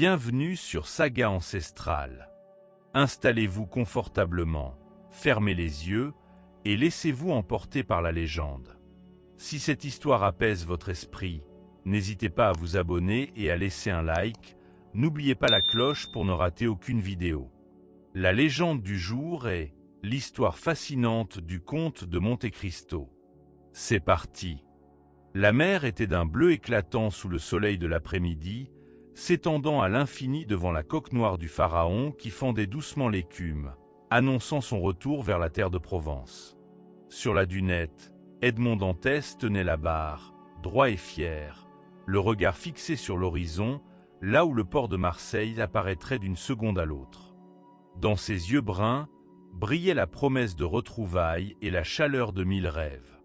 Bienvenue sur Saga Ancestrale. Installez-vous confortablement, fermez les yeux et laissez-vous emporter par la légende. Si cette histoire apaise votre esprit, n'hésitez pas à vous abonner et à laisser un like. N'oubliez pas la cloche pour ne rater aucune vidéo. La légende du jour est l'histoire fascinante du comte de Monte Cristo. C'est parti. La mer était d'un bleu éclatant sous le soleil de l'après-midi, s'étendant à l'infini devant la coque noire du pharaon qui fendait doucement l'écume, annonçant son retour vers la terre de Provence. Sur la dunette, Edmond Dantès tenait la barre, droit et fier, le regard fixé sur l'horizon, là où le port de Marseille apparaîtrait d'une seconde à l'autre. Dans ses yeux bruns, brillait la promesse de retrouvailles et la chaleur de 1000 rêves.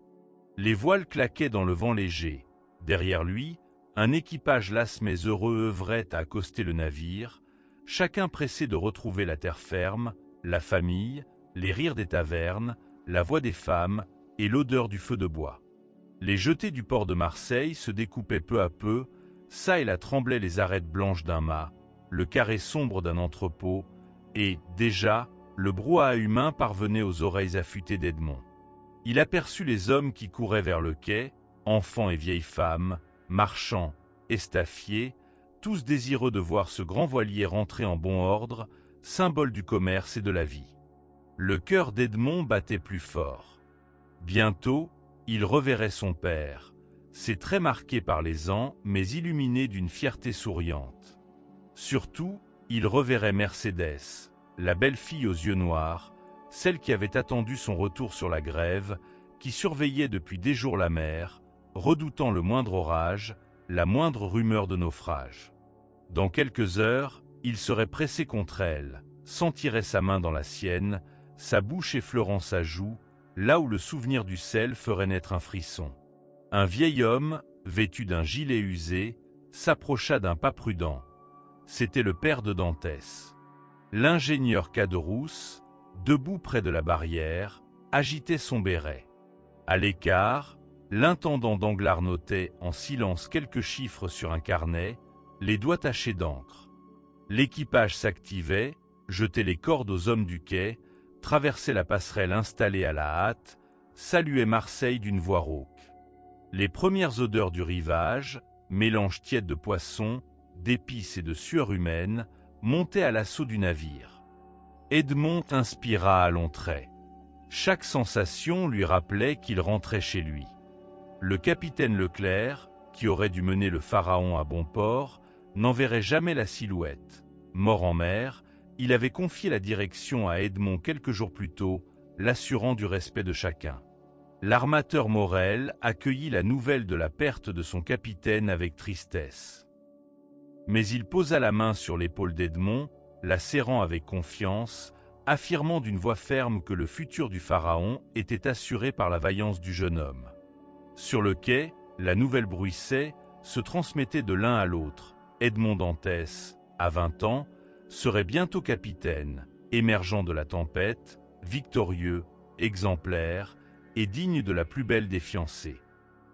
Les voiles claquaient dans le vent léger. Derrière lui, un équipage las mais heureux œuvrait à accoster le navire, chacun pressé de retrouver la terre ferme, la famille, les rires des tavernes, la voix des femmes et l'odeur du feu de bois. Les jetées du port de Marseille se découpaient peu à peu, çà et là tremblaient les arêtes blanches d'un mât, le carré sombre d'un entrepôt, et, déjà, le brouhaha humain parvenait aux oreilles affûtées d'Edmond. Il aperçut les hommes qui couraient vers le quai, enfants et vieilles femmes, marchands, estafiers, tous désireux de voir ce grand voilier rentrer en bon ordre, symbole du commerce et de la vie. Le cœur d'Edmond battait plus fort. Bientôt, il reverrait son père, ses traits marqués par les ans, mais illuminés d'une fierté souriante. Surtout, il reverrait Mercédès, la belle fille aux yeux noirs, celle qui avait attendu son retour sur la grève, qui surveillait depuis des jours la mer, redoutant le moindre orage, la moindre rumeur de naufrage. Dans quelques heures, il serait pressé contre elle, sentirait sa main dans la sienne, sa bouche effleurant sa joue, là où le souvenir du sel ferait naître un frisson. Un vieil homme, vêtu d'un gilet usé, s'approcha d'un pas prudent. C'était le père de Dantès. L'ingénieur Caderousse, debout près de la barrière, agitait son béret. À l'écart, l'intendant Danglars notait en silence quelques chiffres sur un carnet, les doigts tachés d'encre. L'équipage s'activait, jetait les cordes aux hommes du quai, traversait la passerelle installée à la hâte, saluait Marseille d'une voix rauque. Les premières odeurs du rivage, mélange tiède de poissons, d'épices et de sueur humaine, montaient à l'assaut du navire. Edmond inspira à longs traits. Chaque sensation lui rappelait qu'il rentrait chez lui. Le capitaine Leclerc, qui aurait dû mener le pharaon à bon port, n'en verrait jamais la silhouette. Mort en mer, il avait confié la direction à Edmond quelques jours plus tôt, l'assurant du respect de chacun. L'armateur Morel accueillit la nouvelle de la perte de son capitaine avec tristesse. Mais il posa la main sur l'épaule d'Edmond, la serrant avec confiance, affirmant d'une voix ferme que le futur du pharaon était assuré par la vaillance du jeune homme. Sur le quai, la nouvelle bruissait, se transmettait de l'un à l'autre. Edmond Dantès, à 20 ans, serait bientôt capitaine, émergeant de la tempête, victorieux, exemplaire et digne de la plus belle des fiancées.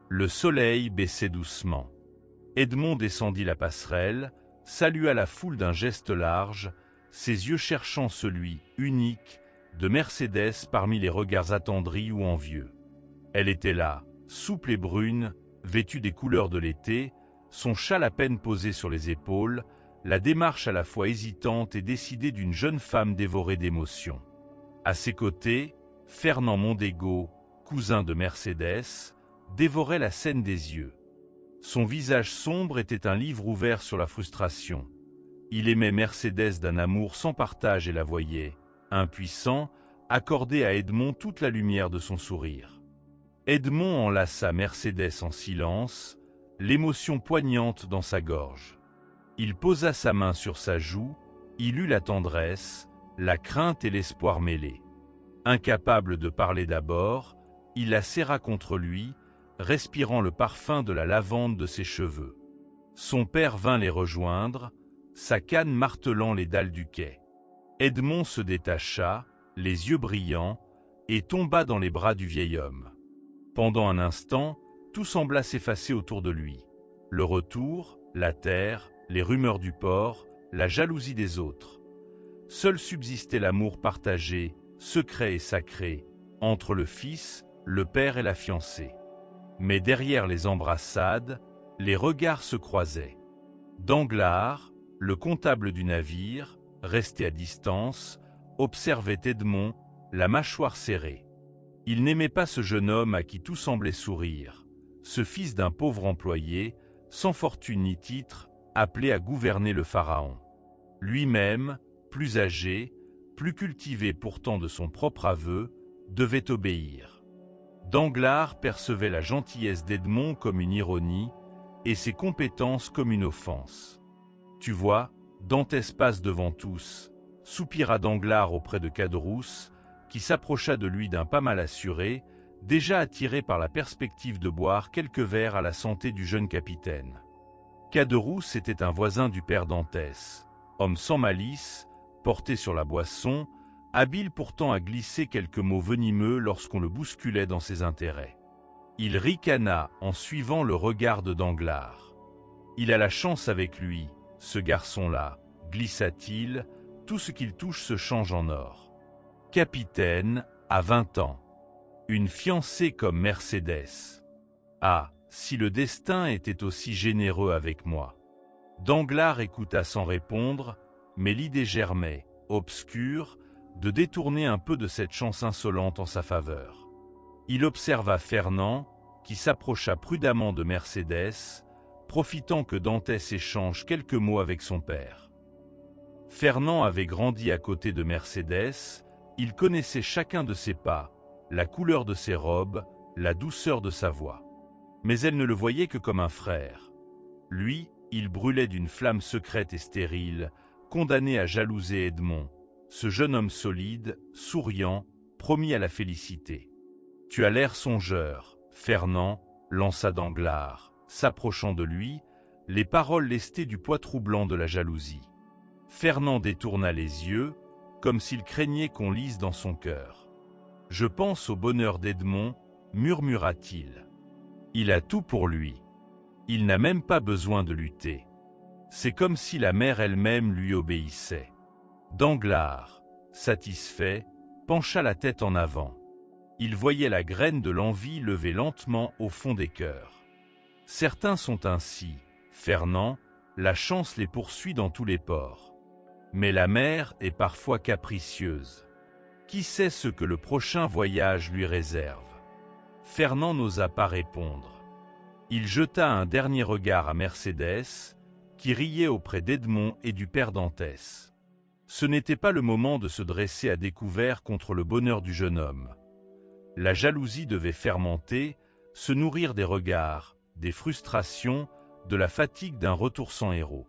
Le soleil baissait doucement. Edmond descendit la passerelle, salua la foule d'un geste large, ses yeux cherchant celui, unique, de Mercédès parmi les regards attendris ou envieux. Elle était là, souple et brune, vêtue des couleurs de l'été, son châle à peine posé sur les épaules, la démarche à la fois hésitante et décidée d'une jeune femme dévorée d'émotion. À ses côtés, Fernand Mondego, cousin de Mercédès, dévorait la scène des yeux. Son visage sombre était un livre ouvert sur la frustration. Il aimait Mercédès d'un amour sans partage et la voyait, impuissant, accorder à Edmond toute la lumière de son sourire. Edmond enlaça Mercédès en silence, l'émotion poignante dans sa gorge. Il posa sa main sur sa joue, il eut la tendresse, la crainte et l'espoir mêlés. Incapable de parler d'abord, il la serra contre lui, respirant le parfum de la lavande de ses cheveux. Son père vint les rejoindre, sa canne martelant les dalles du quai. Edmond se détacha, les yeux brillants, et tomba dans les bras du vieil homme. Pendant un instant, tout sembla s'effacer autour de lui. Le retour, la terre, les rumeurs du port, la jalousie des autres. Seul subsistait l'amour partagé, secret et sacré, entre le fils, le père et la fiancée. Mais derrière les embrassades, les regards se croisaient. Danglars, le comptable du navire, resté à distance, observait Edmond, la mâchoire serrée. Il n'aimait pas ce jeune homme à qui tout semblait sourire, ce fils d'un pauvre employé, sans fortune ni titre, appelé à gouverner le pharaon. Lui-même, plus âgé, plus cultivé pourtant de son propre aveu, devait obéir. Danglars percevait la gentillesse d'Edmond comme une ironie et ses compétences comme une offense. « Tu vois, Dantès passe devant tous », soupira Danglars auprès de Caderousse, qui s'approcha de lui d'un pas mal assuré, déjà attiré par la perspective de boire quelques verres à la santé du jeune capitaine. Caderousse était un voisin du père Dantès, homme sans malice, porté sur la boisson, habile pourtant à glisser quelques mots venimeux lorsqu'on le bousculait dans ses intérêts. Il ricana en suivant le regard de Danglars. « Il a la chance avec lui, ce garçon-là, glissa-t-il, tout ce qu'il touche se change en or. Capitaine, à 20 ans. Une fiancée comme Mercédès. Ah, si le destin était aussi généreux avec moi. » Danglars écouta sans répondre, mais l'idée germait, obscure, de détourner un peu de cette chance insolente en sa faveur. Il observa Fernand, qui s'approcha prudemment de Mercédès, profitant que Dantès échange quelques mots avec son père. Fernand avait grandi à côté de Mercédès, il connaissait chacun de ses pas, la couleur de ses robes, la douceur de sa voix. Mais elle ne le voyait que comme un frère. Lui, il brûlait d'une flamme secrète et stérile, condamné à jalouser Edmond, ce jeune homme solide, souriant, promis à la félicité. « Tu as l'air songeur, Fernand, » lança Danglars, s'approchant de lui, les paroles lestées du poids troublant de la jalousie. Fernand détourna les yeux, comme s'il craignait qu'on lise dans son cœur. « Je pense au bonheur d'Edmond, » murmura-t-il. « Il a tout pour lui. Il n'a même pas besoin de lutter. C'est comme si la mer elle-même lui obéissait. » Danglars, satisfait, pencha la tête en avant. Il voyait la graine de l'envie lever lentement au fond des cœurs. Certains sont ainsi, Fernand, la chance les poursuit dans tous les ports. Mais la mer est parfois capricieuse. Qui sait ce que le prochain voyage lui réserve? Fernand n'osa pas répondre. Il jeta un dernier regard à Mercédès, qui riait auprès d'Edmond et du père Dantès. Ce n'était pas le moment de se dresser à découvert contre le bonheur du jeune homme. La jalousie devait fermenter, se nourrir des regards, des frustrations, de la fatigue d'un retour sans héros.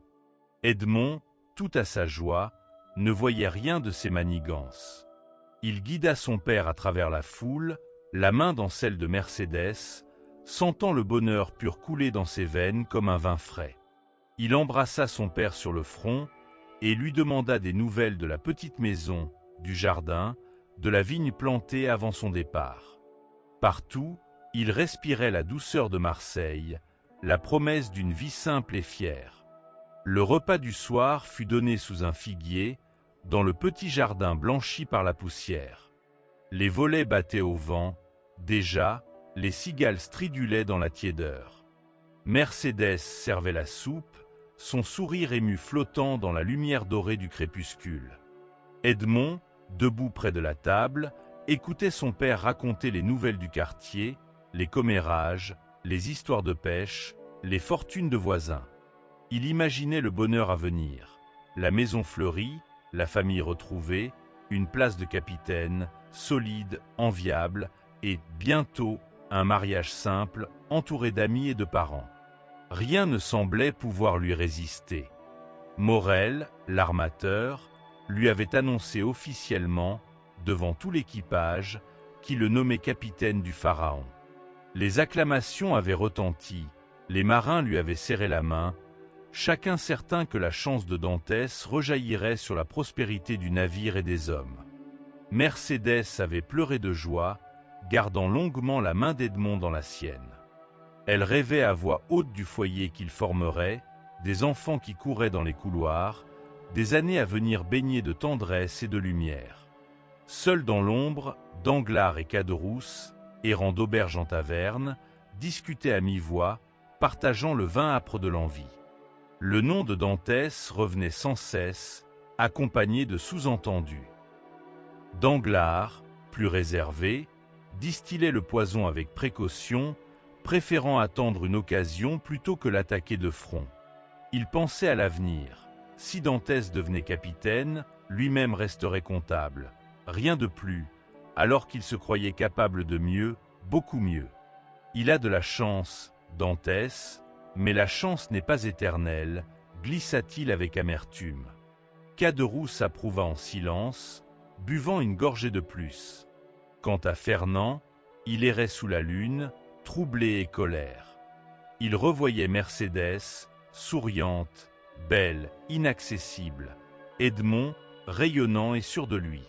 Edmond, tout à sa joie, ne voyait rien de ces manigances. Il guida son père à travers la foule, la main dans celle de Mercédès, sentant le bonheur pur couler dans ses veines comme un vin frais. Il embrassa son père sur le front et lui demanda des nouvelles de la petite maison, du jardin, de la vigne plantée avant son départ. Partout, il respirait la douceur de Marseille, la promesse d'une vie simple et fière. Le repas du soir fut donné sous un figuier, dans le petit jardin blanchi par la poussière. Les volets battaient au vent, déjà, les cigales stridulaient dans la tiédeur. Mercédès servait la soupe, son sourire ému flottant dans la lumière dorée du crépuscule. Edmond, debout près de la table, écoutait son père raconter les nouvelles du quartier, les commérages, les histoires de pêche, les fortunes de voisins. Il imaginait le bonheur à venir, la maison fleurie, la famille retrouvée, une place de capitaine, solide, enviable, et, bientôt, un mariage simple, entouré d'amis et de parents. Rien ne semblait pouvoir lui résister. Morel, l'armateur, lui avait annoncé officiellement, devant tout l'équipage, qu'il le nommait capitaine du Pharaon. Les acclamations avaient retenti, les marins lui avaient serré la main, chacun certain que la chance de Dantès rejaillirait sur la prospérité du navire et des hommes. Mercédès avait pleuré de joie, gardant longuement la main d'Edmond dans la sienne. Elle rêvait à voix haute du foyer qu'il formerait, des enfants qui couraient dans les couloirs, des années à venir baignées de tendresse et de lumière. Seuls dans l'ombre, Danglars et Caderousse, errant d'auberge en taverne, discutaient à mi-voix, partageant le vin âpre de l'envie. Le nom de Dantès revenait sans cesse, accompagné de sous-entendus. Danglars, plus réservé, distillait le poison avec précaution, préférant attendre une occasion plutôt que l'attaquer de front. Il pensait à l'avenir. Si Dantès devenait capitaine, lui-même resterait comptable. Rien de plus, alors qu'il se croyait capable de mieux, beaucoup mieux. Il a de la chance, Dantès, mais la chance n'est pas éternelle, glissa-t-il avec amertume. Caderousse approuva en silence, buvant une gorgée de plus. Quant à Fernand, il errait sous la lune, troublé et colère. Il revoyait Mercédès, souriante, belle, inaccessible, Edmond, rayonnant et sûr de lui.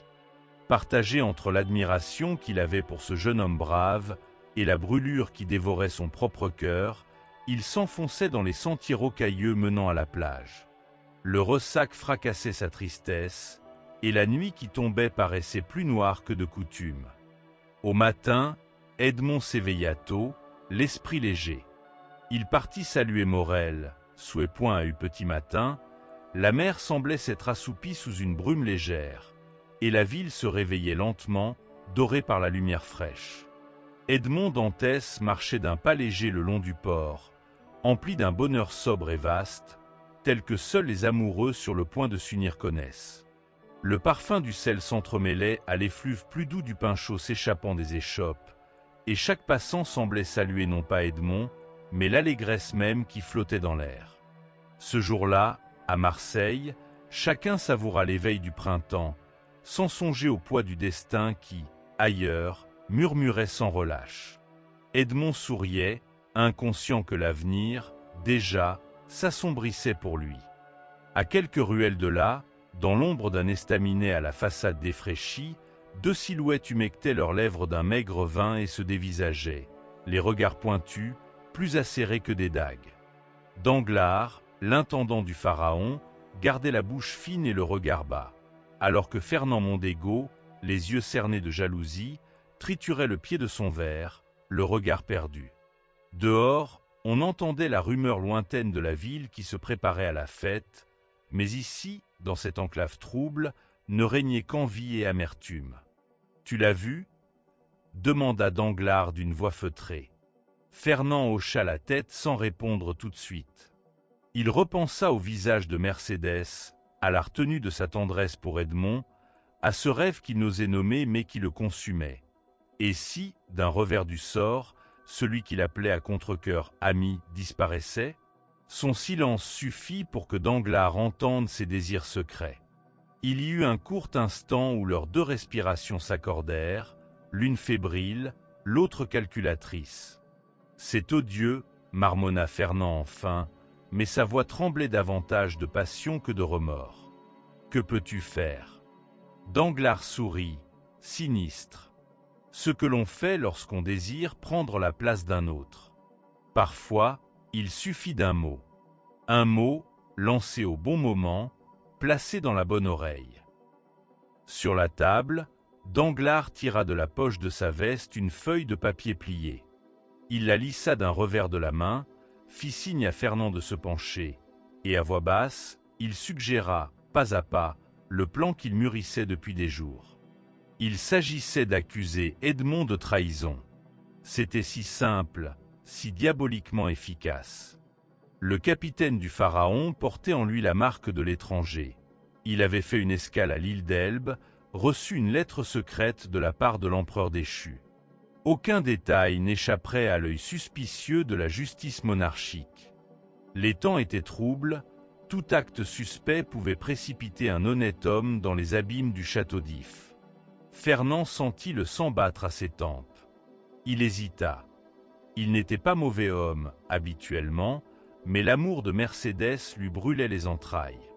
Partagé entre l'admiration qu'il avait pour ce jeune homme brave et la brûlure qui dévorait son propre cœur, il s'enfonçait dans les sentiers rocailleux menant à la plage. Le ressac fracassait sa tristesse, et la nuit qui tombait paraissait plus noire que de coutume. Au matin, Edmond s'éveilla tôt, l'esprit léger. Il partit saluer Morel, souhait point à eu petit matin, la mer semblait s'être assoupie sous une brume légère, et la ville se réveillait lentement, dorée par la lumière fraîche. Edmond Dantès marchait d'un pas léger le long du port, empli d'un bonheur sobre et vaste, tel que seuls les amoureux sur le point de s'unir connaissent. Le parfum du sel s'entremêlait à l'effluve plus doux du pain chaud s'échappant des échoppes, et chaque passant semblait saluer non pas Edmond, mais l'allégresse même qui flottait dans l'air. Ce jour-là, à Marseille, chacun savoura l'éveil du printemps, sans songer au poids du destin qui, ailleurs, murmurait sans relâche. Edmond souriait, inconscient que l'avenir, déjà, s'assombrissait pour lui. À quelques ruelles de là, dans l'ombre d'un estaminet à la façade défraîchie, deux silhouettes humectaient leurs lèvres d'un maigre vin et se dévisageaient, les regards pointus, plus acérés que des dagues. Danglars, l'intendant du Pharaon, gardait la bouche fine et le regard bas, alors que Fernand Mondego, les yeux cernés de jalousie, triturait le pied de son verre, le regard perdu. Dehors, on entendait la rumeur lointaine de la ville qui se préparait à la fête, mais ici, dans cette enclave trouble, ne régnait qu'envie et amertume. « Tu l'as vu » demanda Danglars d'une voix feutrée. Fernand hocha la tête sans répondre tout de suite. Il repensa au visage de Mercédès, à la retenue de sa tendresse pour Edmond, à ce rêve qu'il n'osait nommer mais qui le consumait. Et si, d'un revers du sort, celui qu'il appelait à contre-cœur ami disparaissait, son silence suffit pour que Danglars entende ses désirs secrets. Il y eut un court instant où leurs deux respirations s'accordèrent, l'une fébrile, l'autre calculatrice. « C'est odieux, » marmonna Fernand enfin, mais sa voix tremblait davantage de passion que de remords. « Que peux-tu faire » Danglars sourit, sinistre. Ce que l'on fait lorsqu'on désire prendre la place d'un autre. Parfois, il suffit d'un mot. Un mot, lancé au bon moment, placé dans la bonne oreille. Sur la table, Danglars tira de la poche de sa veste une feuille de papier pliée. Il la lissa d'un revers de la main, fit signe à Fernand de se pencher, et à voix basse, il suggéra, pas à pas, le plan qu'il mûrissait depuis des jours. Il s'agissait d'accuser Edmond de trahison. C'était si simple, si diaboliquement efficace. Le capitaine du Pharaon portait en lui la marque de l'étranger. Il avait fait une escale à l'île d'Elbe, reçu une lettre secrète de la part de l'empereur déchu. Aucun détail n'échapperait à l'œil suspicieux de la justice monarchique. Les temps étaient troubles, tout acte suspect pouvait précipiter un honnête homme dans les abîmes du château d'If. Fernand sentit le sang battre à ses tempes. Il hésita. Il n'était pas mauvais homme, habituellement, mais l'amour de Mercédès lui brûlait les entrailles.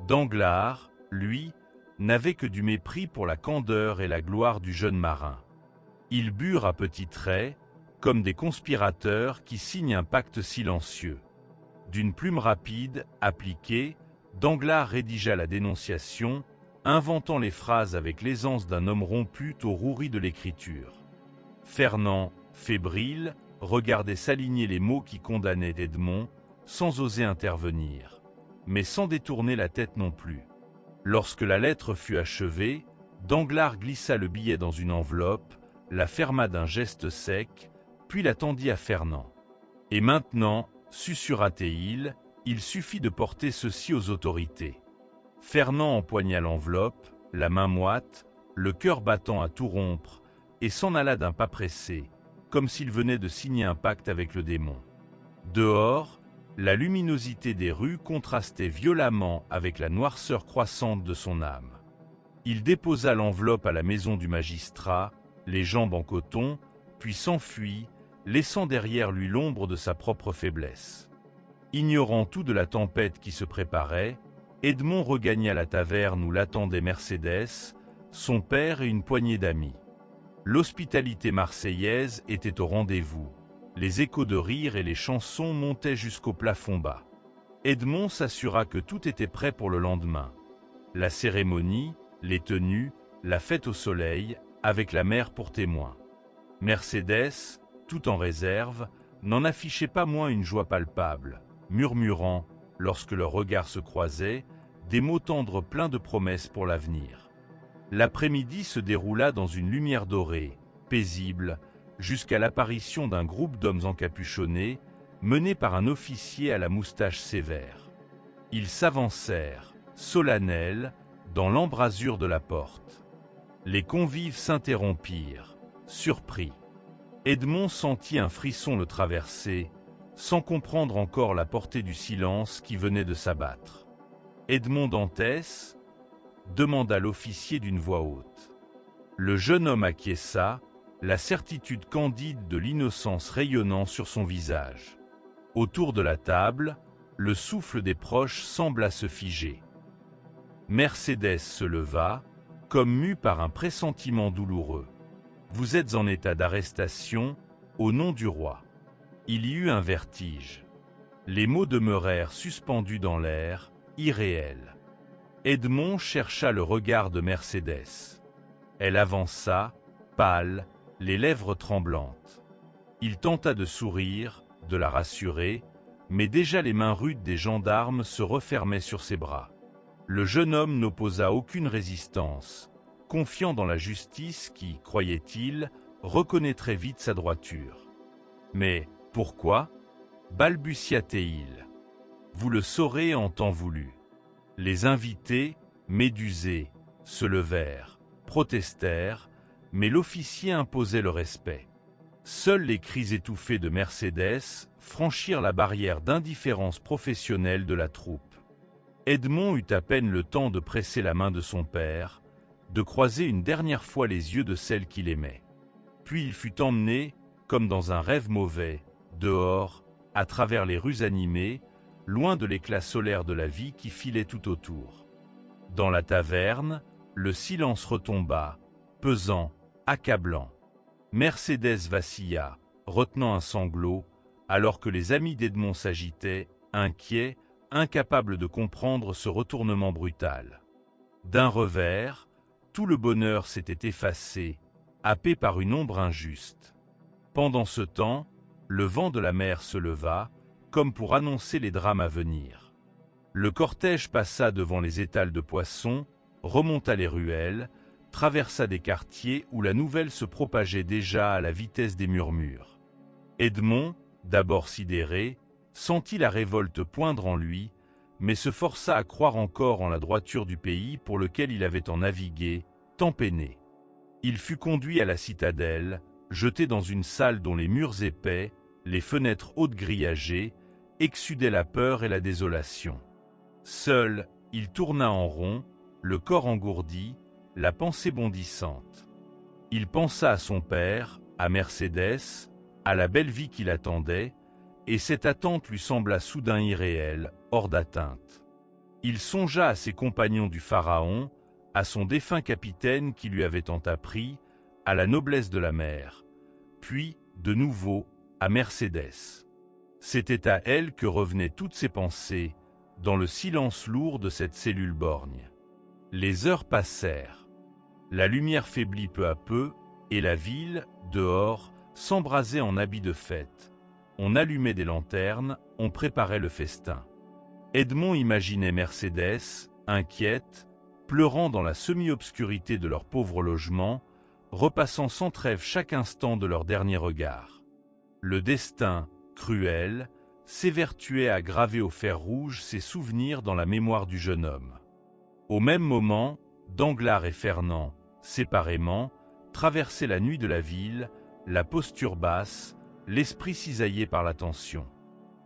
Danglars, lui, n'avait que du mépris pour la candeur et la gloire du jeune marin. Ils burent à petits traits, comme des conspirateurs qui signent un pacte silencieux. D'une plume rapide, appliquée, Danglars rédigea la dénonciation, inventant les phrases avec l'aisance d'un homme rompu aux roueries de l'écriture. Fernand, fébrile, regardait s'aligner les mots qui condamnaient Edmond, sans oser intervenir, mais sans détourner la tête non plus. Lorsque la lettre fut achevée, Danglars glissa le billet dans une enveloppe, la ferma d'un geste sec, puis la tendit à Fernand. « Et maintenant, susurra-t-il, il suffit de porter ceci aux autorités. » Fernand empoigna l'enveloppe, la main moite, le cœur battant à tout rompre, et s'en alla d'un pas pressé, comme s'il venait de signer un pacte avec le démon. Dehors, la luminosité des rues contrastait violemment avec la noirceur croissante de son âme. Il déposa l'enveloppe à la maison du magistrat, les jambes en coton, puis s'enfuit, laissant derrière lui l'ombre de sa propre faiblesse. Ignorant tout de la tempête qui se préparait, Edmond regagna la taverne où l'attendaient Mercédès, son père et une poignée d'amis. L'hospitalité marseillaise était au rendez-vous. Les échos de rire et les chansons montaient jusqu'au plafond bas. Edmond s'assura que tout était prêt pour le lendemain. La cérémonie, les tenues, la fête au soleil, avec la mer pour témoin. Mercédès, tout en réserve, n'en affichait pas moins une joie palpable, murmurant, lorsque leurs regards se croisaient, des mots tendres pleins de promesses pour l'avenir. L'après-midi se déroula dans une lumière dorée, paisible, jusqu'à l'apparition d'un groupe d'hommes encapuchonnés, menés par un officier à la moustache sévère. Ils s'avancèrent, solennels, dans l'embrasure de la porte. Les convives s'interrompirent, surpris. Edmond sentit un frisson le traverser, sans comprendre encore la portée du silence qui venait de s'abattre. « Edmond Dantès ?» demanda l'officier d'une voix haute. Le jeune homme acquiesça, la certitude candide de l'innocence rayonnant sur son visage. Autour de la table, le souffle des proches sembla se figer. Mercédès se leva, comme mue par un pressentiment douloureux. « Vous êtes en état d'arrestation, au nom du roi. » Il y eut un vertige. Les mots demeurèrent suspendus dans l'air, irréels. Edmond chercha le regard de Mercédès. Elle avança, pâle, les lèvres tremblantes. Il tenta de sourire, de la rassurer, mais déjà les mains rudes des gendarmes se refermaient sur ses bras. Le jeune homme n'opposa aucune résistance, confiant dans la justice qui, croyait-il, reconnaîtrait vite sa droiture. « Mais pourquoi ?» balbutia-t-il. « Vous le saurez en temps voulu. » Les invités, médusés, se levèrent, protestèrent, mais l'officier imposait le respect. Seuls les cris étouffés de Mercédès franchirent la barrière d'indifférence professionnelle de la troupe. Edmond eut à peine le temps de presser la main de son père, de croiser une dernière fois les yeux de celle qu'il aimait. Puis il fut emmené, comme dans un rêve mauvais, dehors, à travers les rues animées, loin de l'éclat solaire de la vie qui filait tout autour. Dans la taverne, le silence retomba, pesant, accablant. Mercédès vacilla, retenant un sanglot, alors que les amis d'Edmond s'agitaient, inquiets, incapables de comprendre ce retournement brutal. D'un revers, tout le bonheur s'était effacé, happé par une ombre injuste. Pendant ce temps, le vent de la mer se leva, comme pour annoncer les drames à venir. Le cortège passa devant les étals de poissons, remonta les ruelles, traversa des quartiers où la nouvelle se propageait déjà à la vitesse des murmures. Edmond, d'abord sidéré, sentit la révolte poindre en lui, mais se força à croire encore en la droiture du pays pour lequel il avait tant navigué, tant peiné. Il fut conduit à la citadelle, jeté dans une salle dont les murs épais, les fenêtres hautes grillagées, exsudaient la peur et la désolation. Seul, il tourna en rond, le corps engourdi, la pensée bondissante. Il pensa à son père, à Mercédès, à la belle vie qui l'attendait, et cette attente lui sembla soudain irréelle, hors d'atteinte. Il songea à ses compagnons du Pharaon, à son défunt capitaine qui lui avait tant appris, à la noblesse de la mer, puis, de nouveau, à Mercédès. C'était à elle que revenaient toutes ses pensées, dans le silence lourd de cette cellule borgne. Les heures passèrent. La lumière faiblit peu à peu, et la ville, dehors, s'embrasait en habits de fête. On allumait des lanternes, on préparait le festin. Edmond imaginait Mercédès, inquiète, pleurant dans la semi-obscurité de leur pauvre logement, repassant sans trêve chaque instant de leur dernier regard. Le destin, cruel, s'évertuait à graver au fer rouge ses souvenirs dans la mémoire du jeune homme. Au même moment, Danglars et Fernand, séparément, traversaient la nuit de la ville, la posture basse, l'esprit cisaillé par la tension.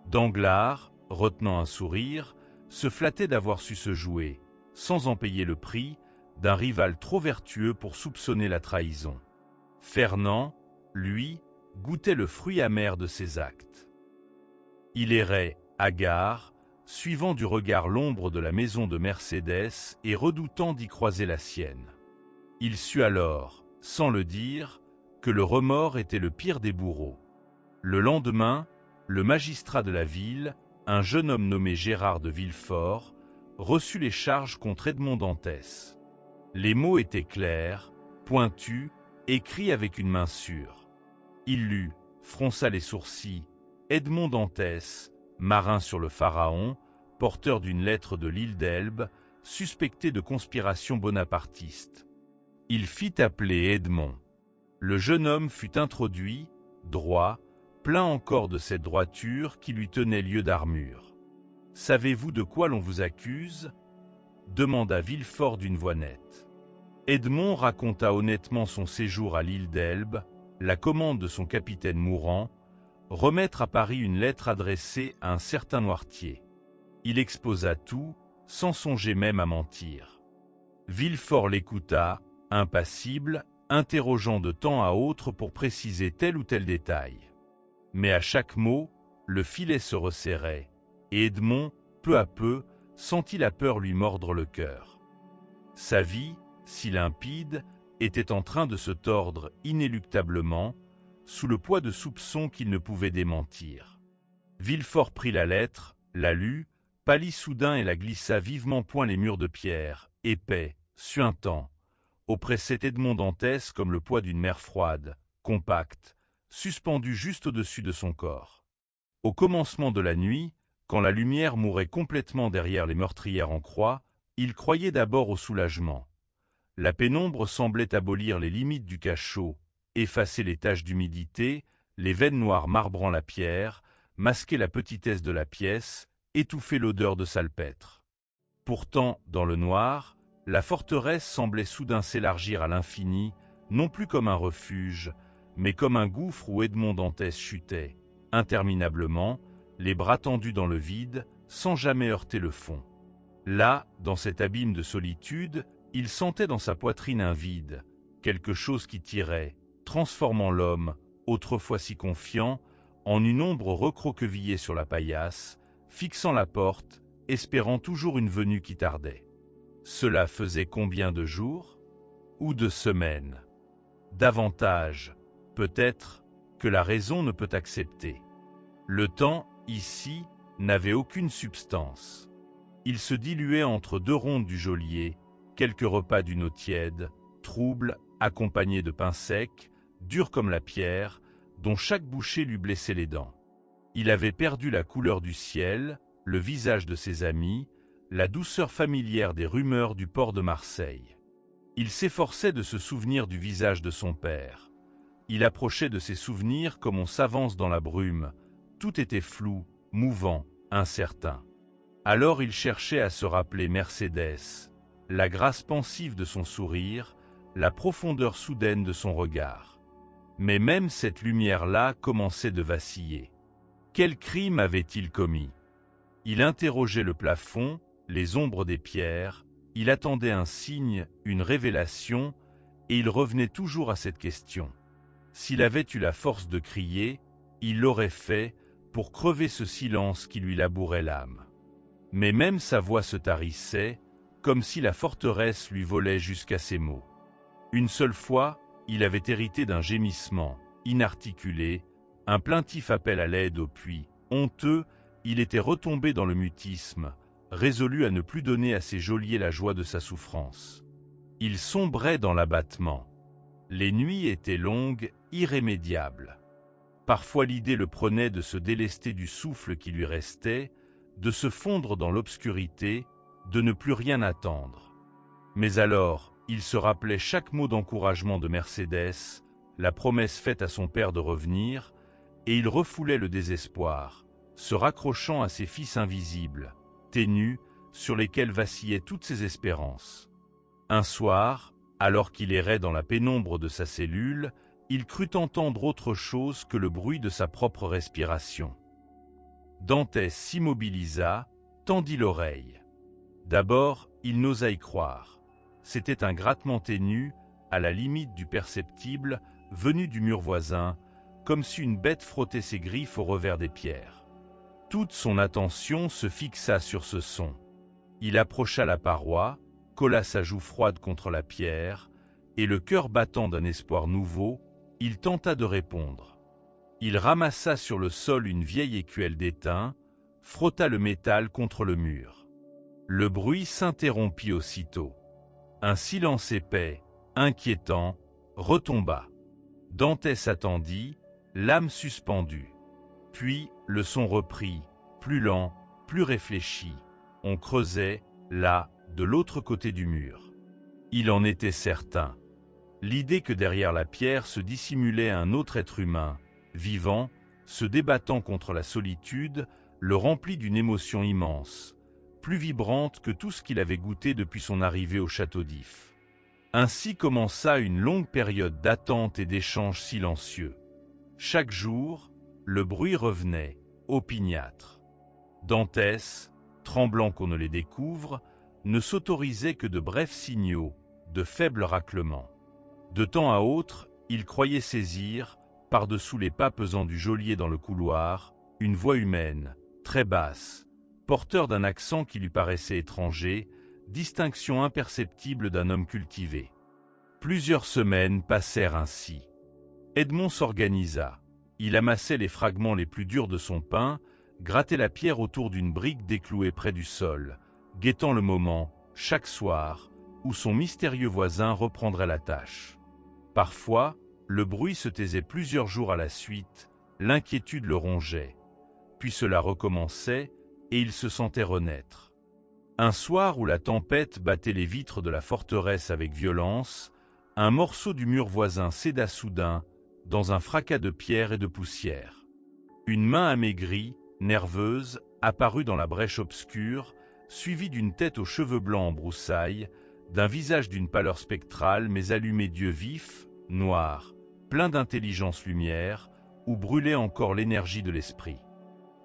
Danglars, retenant un sourire, se flattait d'avoir su se jouer, sans en payer le prix, d'un rival trop vertueux pour soupçonner la trahison. Fernand, lui, goûtait le fruit amer de ses actes. Il errait, hagard, suivant du regard l'ombre de la maison de Mercédès et redoutant d'y croiser la sienne. Il sut alors, sans le dire, que le remords était le pire des bourreaux. Le lendemain, le magistrat de la ville, un jeune homme nommé Gérard de Villefort, reçut les charges contre Edmond Dantès. Les mots étaient clairs, pointus, écrits avec une main sûre. Il lut, fronça les sourcils, Edmond Dantès, marin sur le Pharaon, porteur d'une lettre de l'île d'Elbe, suspecté de conspiration bonapartiste. Il fit appeler Edmond. Le jeune homme fut introduit, droit, plein encore de cette droiture qui lui tenait lieu d'armure. « Savez-vous de quoi l'on vous accuse » demanda Villefort d'une voix nette. Edmond raconta honnêtement son séjour à l'île d'Elbe, la commande de son capitaine mourant, remettre à Paris une lettre adressée à un certain Noirtier. Il exposa tout, sans songer même à mentir. Villefort l'écouta, impassible, interrogeant de temps à autre pour préciser tel ou tel détail. Mais à chaque mot, le filet se resserrait, et Edmond, peu à peu, sentit la peur lui mordre le cœur. Sa vie, si limpide, était en train de se tordre inéluctablement, sous le poids de soupçons qu'il ne pouvait démentir. Villefort prit la lettre, la lut, pâlit soudain et la glissa vivement point les murs de pierre, épais, suintants, oppressait Edmond Dantès comme le poids d'une mer froide, compacte, suspendue juste au-dessus de son corps. Au commencement de la nuit, quand la lumière mourait complètement derrière les meurtrières en croix, il croyait d'abord au soulagement. La pénombre semblait abolir les limites du cachot, effacer les taches d'humidité, les veines noires marbrant la pierre, masquer la petitesse de la pièce, étouffer l'odeur de salpêtre. Pourtant, dans le noir, la forteresse semblait soudain s'élargir à l'infini, non plus comme un refuge, mais comme un gouffre où Edmond Dantès chutait, interminablement, les bras tendus dans le vide, sans jamais heurter le fond. Là, dans cet abîme de solitude, il sentait dans sa poitrine un vide, quelque chose qui tirait, transformant l'homme, autrefois si confiant, en une ombre recroquevillée sur la paillasse, fixant la porte, espérant toujours une venue qui tardait. Cela faisait combien de jours? Ou de semaines? Davantage, peut-être, que la raison ne peut accepter. Le temps, ici, n'avait aucune substance. Il se diluait entre deux rondes du geôlier, quelques repas d'une eau tiède, trouble, accompagné de pain sec, dur comme la pierre, dont chaque bouchée lui blessait les dents. Il avait perdu la couleur du ciel, le visage de ses amis, la douceur familière des rumeurs du port de Marseille. Il s'efforçait de se souvenir du visage de son père. Il approchait de ses souvenirs comme on s'avance dans la brume. Tout était flou, mouvant, incertain. Alors il cherchait à se rappeler Mercédès, la grâce pensive de son sourire, la profondeur soudaine de son regard. Mais même cette lumière-là commençait de vaciller. Quel crime avait-il commis? Il interrogeait le plafond, les ombres des pierres, il attendait un signe, une révélation, et il revenait toujours à cette question. S'il avait eu la force de crier, il l'aurait fait pour crever ce silence qui lui labourait l'âme. Mais même sa voix se tarissait, comme si la forteresse lui volait jusqu'à ses mots. Une seule fois, il avait hérité d'un gémissement, inarticulé, un plaintif appel à l'aide au puits, Honteux, il était retombé dans le mutisme, résolu à ne plus donner à ses geôliers la joie de sa souffrance. Il sombrait dans l'abattement. Les nuits étaient longues, irrémédiables. Parfois l'idée le prenait de se délester du souffle qui lui restait, de se fondre dans l'obscurité, de ne plus rien attendre. Mais alors, il se rappelait chaque mot d'encouragement de Mercédès, la promesse faite à son père de revenir, et il refoulait le désespoir, se raccrochant à ses fils invisibles, ténus, sur lesquels vacillaient toutes ses espérances. Un soir, alors qu'il errait dans la pénombre de sa cellule, il crut entendre autre chose que le bruit de sa propre respiration. Dantès s'immobilisa, tendit l'oreille. D'abord, il n'osa y croire. C'était un grattement ténu, à la limite du perceptible, venu du mur voisin, comme si une bête frottait ses griffes au revers des pierres. Toute son attention se fixa sur ce son. Il approcha la paroi, colla sa joue froide contre la pierre, et le cœur battant d'un espoir nouveau, il tenta de répondre. Il ramassa sur le sol une vieille écuelle d'étain, frotta le métal contre le mur. Le bruit s'interrompit aussitôt. Un silence épais, inquiétant, retomba. Dantès attendit, l'âme suspendue. Puis le son reprit, plus lent, plus réfléchi. On creusait, là, de l'autre côté du mur. Il en était certain. L'idée que derrière la pierre se dissimulait un autre être humain, vivant, se débattant contre la solitude, le remplit d'une émotion immense, plus vibrante que tout ce qu'il avait goûté depuis son arrivée au château d'If. Ainsi commença une longue période d'attente et d'échanges silencieux. Chaque jour, le bruit revenait, opiniâtre. Dantès, tremblant qu'on ne les découvre, ne s'autorisait que de brefs signaux, de faibles raclements. De temps à autre, il croyait saisir, par-dessous les pas pesants du geôlier dans le couloir, une voix humaine, très basse, porteur d'un accent qui lui paraissait étranger, distinction imperceptible d'un homme cultivé. Plusieurs semaines passèrent ainsi. Edmond s'organisa. Il amassait les fragments les plus durs de son pain, grattait la pierre autour d'une brique déclouée près du sol, guettant le moment, chaque soir, où son mystérieux voisin reprendrait la tâche. Parfois, le bruit se taisait plusieurs jours à la suite, l'inquiétude le rongeait. Puis cela recommençait, et il se sentait renaître. Un soir où la tempête battait les vitres de la forteresse avec violence, un morceau du mur voisin céda soudain, dans un fracas de pierre et de poussière. Une main amaigrie, nerveuse, apparut dans la brèche obscure, suivie d'une tête aux cheveux blancs en broussailles, d'un visage d'une pâleur spectrale mais allumé d'yeux vifs, noirs, pleins d'intelligence lumière, où brûlait encore l'énergie de l'esprit.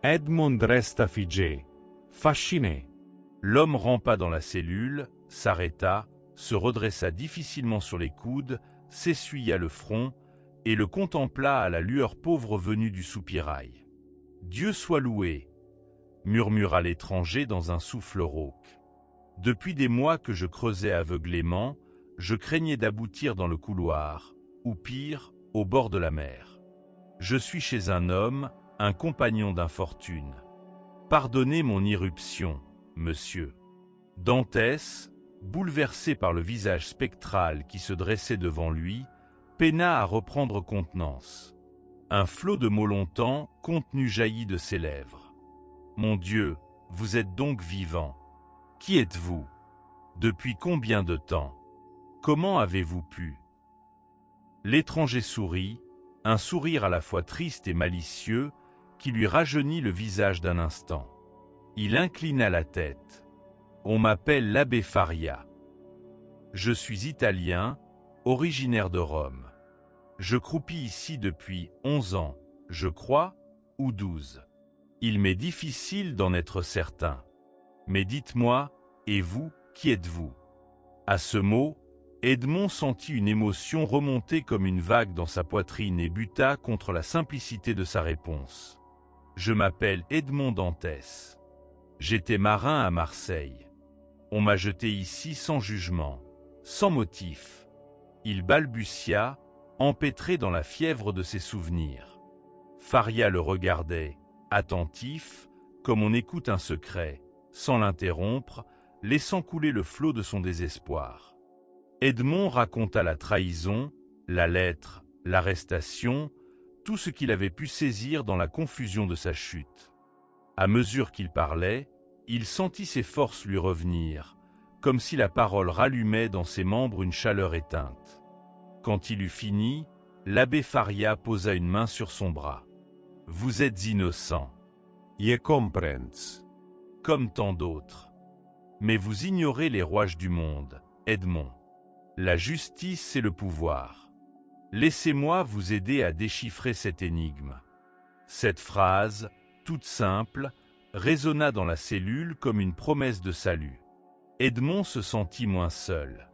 Edmond resta figé, fasciné. L'homme rampa dans la cellule, s'arrêta, se redressa difficilement sur les coudes, s'essuya le front, et le contempla à la lueur pauvre venue du soupirail. « Dieu soit loué !» murmura l'étranger dans un souffle rauque. « Depuis des mois que je creusais aveuglément, je craignais d'aboutir dans le couloir, ou pire, au bord de la mer. Je suis chez un homme, un compagnon d'infortune. Pardonnez mon irruption, monsieur. » Dantès, bouleversé par le visage spectral qui se dressait devant lui, peina à reprendre contenance. Un flot de mots longtemps contenus jaillit de ses lèvres. « Mon Dieu, vous êtes donc vivant. Qui êtes-vous? Depuis combien de temps? Comment avez-vous pu ?» L'étranger sourit, un sourire à la fois triste et malicieux, qui lui rajeunit le visage d'un instant. Il inclina la tête. « On m'appelle l'abbé Faria. Je suis italien, originaire de Rome. Je croupis ici depuis 11 ans, je crois, ou 12. Il m'est difficile d'en être certain. Mais dites-moi, et vous, qui êtes-vous » À ce mot, Edmond sentit une émotion remonter comme une vague dans sa poitrine et buta contre la simplicité de sa réponse. « Je m'appelle Edmond Dantès. J'étais marin à Marseille. On m'a jeté ici sans jugement, sans motif. » Il balbutia, empêtré dans la fièvre de ses souvenirs. Faria le regardait, attentif, comme on écoute un secret, sans l'interrompre, laissant couler le flot de son désespoir. Edmond raconta la trahison, la lettre, l'arrestation, tout ce qu'il avait pu saisir dans la confusion de sa chute. À mesure qu'il parlait, il sentit ses forces lui revenir, comme si la parole rallumait dans ses membres une chaleur éteinte. Quand il eut fini, l'abbé Faria posa une main sur son bras. « Vous êtes innocent. Je comprends. Comme tant d'autres. Mais vous ignorez les rouages du monde, Edmond. La justice et le pouvoir. Laissez-moi vous aider à déchiffrer cette énigme. » Cette phrase, toute simple, résonna dans la cellule comme une promesse de salut. Edmond se sentit moins seul.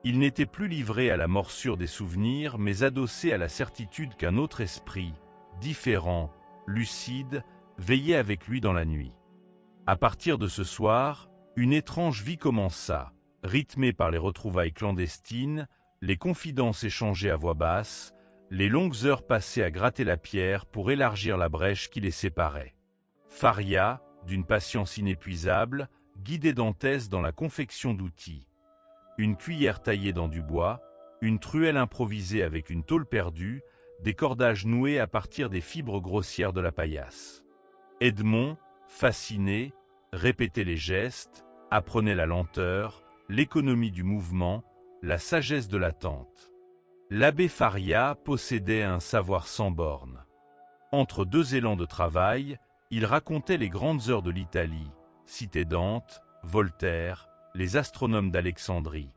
Il n'était plus livré à la morsure des souvenirs, mais adossé à la certitude qu'un autre esprit, différent, lucide, veillait avec lui dans la nuit. À partir de ce soir, une étrange vie commença, rythmée par les retrouvailles clandestines, les confidences échangées à voix basse, les longues heures passées à gratter la pierre pour élargir la brèche qui les séparait. Faria, d'une patience inépuisable, guidait Dantès dans la confection d'outils. Une cuillère taillée dans du bois, une truelle improvisée avec une tôle perdue, des cordages noués à partir des fibres grossières de la paillasse. Edmond, fasciné, répétait les gestes, apprenait la lenteur, l'économie du mouvement, la sagesse de l'attente. L'abbé Faria possédait un savoir sans bornes. Entre deux élans de travail, il racontait les grandes heures de l'Italie, citait Dante, Voltaire, les astronomes d'Alexandrie.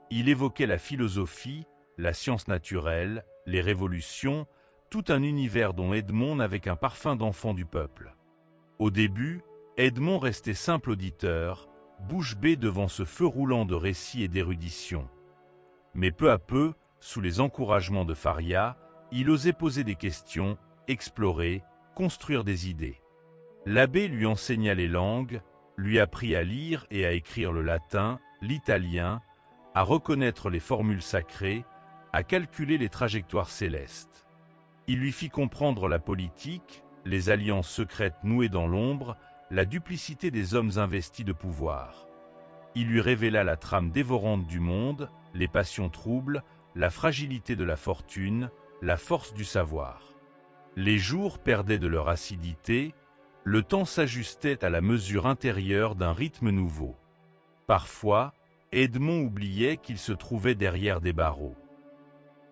Il évoquait la philosophie, la science naturelle, les révolutions, tout un univers dont Edmond n'avait qu'un parfum d'enfant du peuple. Au début, Edmond restait simple auditeur, bouche bée devant ce feu roulant de récits et d'érudition. Mais peu à peu, sous les encouragements de Faria, il osait poser des questions, explorer, construire des idées. L'abbé lui enseigna les langues, lui apprit à lire et à écrire le latin, l'italien, à reconnaître les formules sacrées, à calculer les trajectoires célestes. Il lui fit comprendre la politique, les alliances secrètes nouées dans l'ombre, la duplicité des hommes investis de pouvoir. Il lui révéla la trame dévorante du monde, les passions troubles, la fragilité de la fortune, la force du savoir. Les jours perdaient de leur acidité, le temps s'ajustait à la mesure intérieure d'un rythme nouveau. Parfois, Edmond oubliait qu'il se trouvait derrière des barreaux.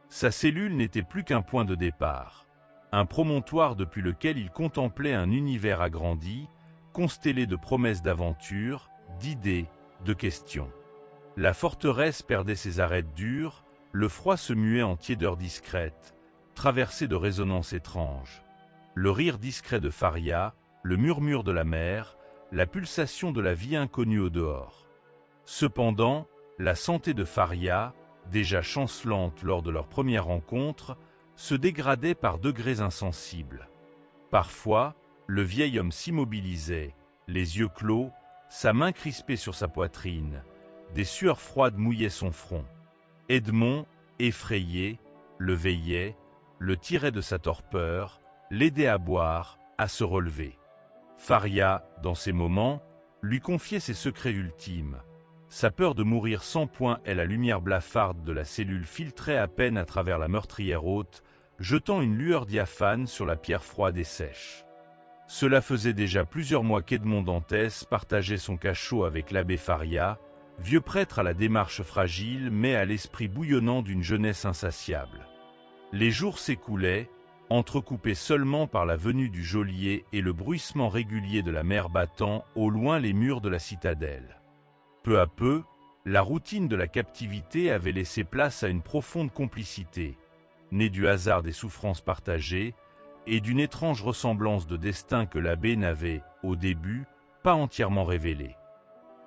Sa cellule n'était plus qu'un point de départ, un promontoire depuis lequel il contemplait un univers agrandi, constellé de promesses d'aventure, d'idées, de questions. La forteresse perdait ses arêtes dures, le froid se muait en tiédeur discrète, traversée de résonances étranges. Le rire discret de Faria, le murmure de la mer, la pulsation de la vie inconnue au dehors. Cependant, la santé de Faria, déjà chancelante lors de leur première rencontre, se dégradait par degrés insensibles. Parfois, le vieil homme s'immobilisait, les yeux clos, sa main crispée sur sa poitrine. Des sueurs froides mouillaient son front. Edmond, effrayé, le veillait, le tirait de sa torpeur, l'aidait à boire, à se relever. Faria, dans ces moments, lui confiait ses secrets ultimes. Sa peur de mourir sans point et la lumière blafarde de la cellule filtrait à peine à travers la meurtrière haute, jetant une lueur diaphane sur la pierre froide et sèche. Cela faisait déjà plusieurs mois qu'Edmond Dantès partageait son cachot avec l'abbé Faria, vieux prêtre à la démarche fragile mais à l'esprit bouillonnant d'une jeunesse insatiable. Les jours s'écoulaient, entrecoupés seulement par la venue du geôlier et le bruissement régulier de la mer battant au loin les murs de la citadelle. Peu à peu, la routine de la captivité avait laissé place à une profonde complicité, née du hasard des souffrances partagées et d'une étrange ressemblance de destin que l'abbé n'avait, au début, pas entièrement révélée.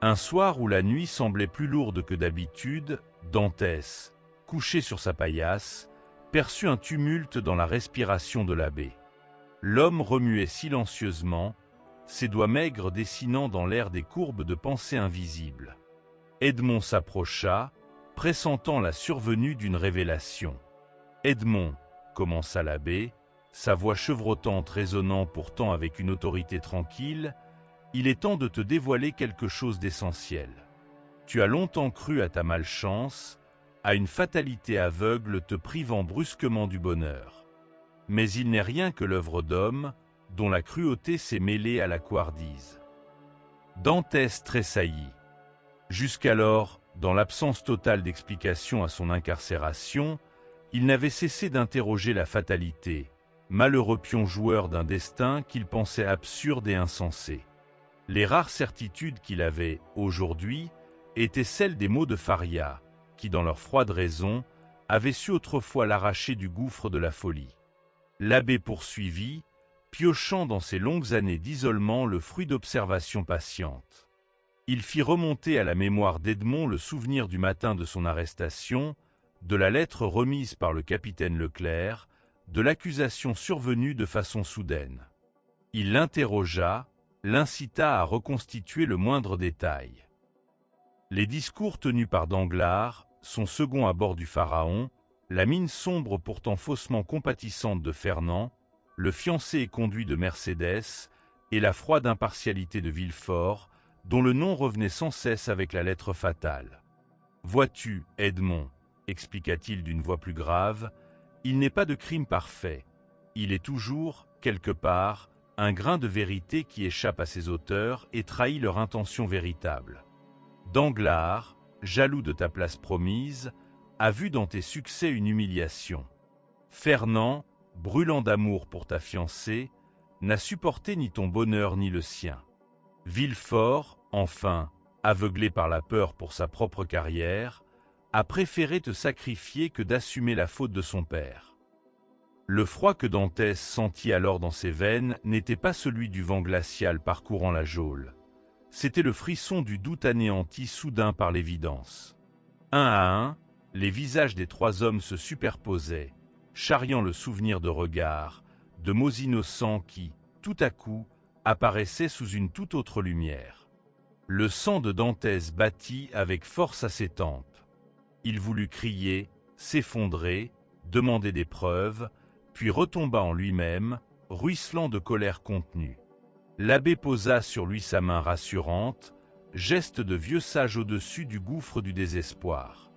Un soir où la nuit semblait plus lourde que d'habitude, Dantès, couché sur sa paillasse, perçut un tumulte dans la respiration de l'abbé. L'homme remuait silencieusement, ses doigts maigres dessinant dans l'air des courbes de pensées invisibles. Edmond s'approcha, pressentant la survenue d'une révélation. « Edmond, commença l'abbé, sa voix chevrotante résonnant pourtant avec une autorité tranquille, il est temps de te dévoiler quelque chose d'essentiel. Tu as longtemps cru à ta malchance, à une fatalité aveugle te privant brusquement du bonheur. Mais il n'est rien que l'œuvre d'homme, dont la cruauté s'est mêlée à la couardise. Dantès tressaillit. Jusqu'alors, dans l'absence totale d'explication à son incarcération, il n'avait cessé d'interroger la fatalité, malheureux pion joueur d'un destin qu'il pensait absurde et insensé. Les rares certitudes qu'il avait, aujourd'hui, étaient celles des mots de Faria, qui, dans leur froide raison, avaient su autrefois l'arracher du gouffre de la folie. L'abbé poursuivit, piochant dans ses longues années d'isolement le fruit d'observations patientes. Il fit remonter à la mémoire d'Edmond le souvenir du matin de son arrestation, de la lettre remise par le capitaine Leclerc, de l'accusation survenue de façon soudaine. Il l'interrogea, l'incita à reconstituer le moindre détail. Les discours tenus par Danglars, son second à bord du Pharaon, la mine sombre pourtant faussement compatissante de Fernand, le fiancé et conduit de Mercédès, et la froide impartialité de Villefort, dont le nom revenait sans cesse avec la lettre fatale. « Vois-tu, Edmond, expliqua-t-il d'une voix plus grave, il n'est pas de crime parfait. Il est toujours, quelque part, un grain de vérité qui échappe à ses auteurs et trahit leur intention véritable. Danglars, jaloux de ta place promise, a vu dans tes succès une humiliation. Fernand, brûlant d'amour pour ta fiancée, n'a supporté ni ton bonheur ni le sien. Villefort, enfin, aveuglé par la peur pour sa propre carrière, a préféré te sacrifier que d'assumer la faute de son père. Le froid que Dantès sentit alors dans ses veines n'était pas celui du vent glacial parcourant la geôle. C'était le frisson du doute anéanti soudain par l'évidence. Un à un, les visages des trois hommes se superposaient, charriant le souvenir de regards, de mots innocents qui, tout à coup, apparaissaient sous une toute autre lumière. Le sang de Dantès battit avec force à ses tempes. Il voulut crier, s'effondrer, demander des preuves, puis retomba en lui-même, ruisselant de colère contenue. L'abbé posa sur lui sa main rassurante, geste de vieux sage au-dessus du gouffre du désespoir.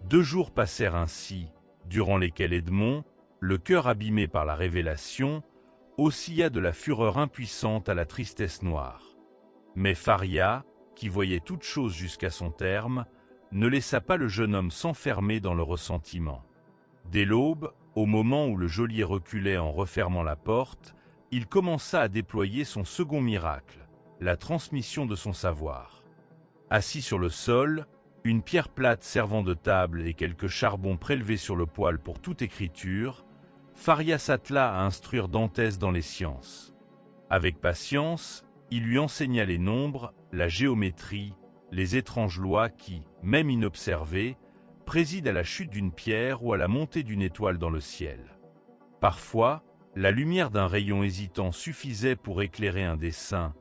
2 jours passèrent ainsi, durant lesquels Edmond, le cœur abîmé par la révélation, oscilla de la fureur impuissante à la tristesse noire. Mais Faria, qui voyait toute chose jusqu'à son terme, ne laissa pas le jeune homme s'enfermer dans le ressentiment. Dès l'aube, au moment où le geôlier reculait en refermant la porte, il commença à déployer son second miracle, la transmission de son savoir. Assis sur le sol, une pierre plate servant de table et quelques charbons prélevés sur le poêle pour toute écriture, Faria s'attela à instruire Dantès dans les sciences. Avec patience, il lui enseigna les nombres, la géométrie, les étranges lois qui, même inobservées, président à la chute d'une pierre ou à la montée d'une étoile dans le ciel. Parfois, la lumière d'un rayon hésitant suffisait pour éclairer un dessin,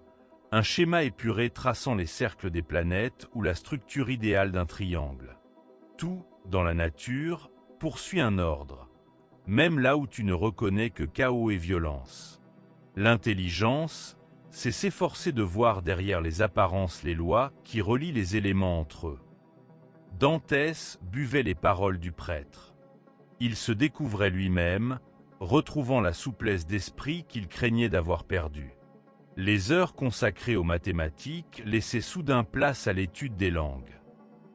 un schéma épuré traçant les cercles des planètes ou la structure idéale d'un triangle. Tout, dans la nature, poursuit un ordre, même là où tu ne reconnais que chaos et violence. L'intelligence, c'est s'efforcer de voir derrière les apparences les lois qui relient les éléments entre eux. Dantès buvait les paroles du prêtre. Il se découvrait lui-même, retrouvant la souplesse d'esprit qu'il craignait d'avoir perdue. Les heures consacrées aux mathématiques laissaient soudain place à l'étude des langues.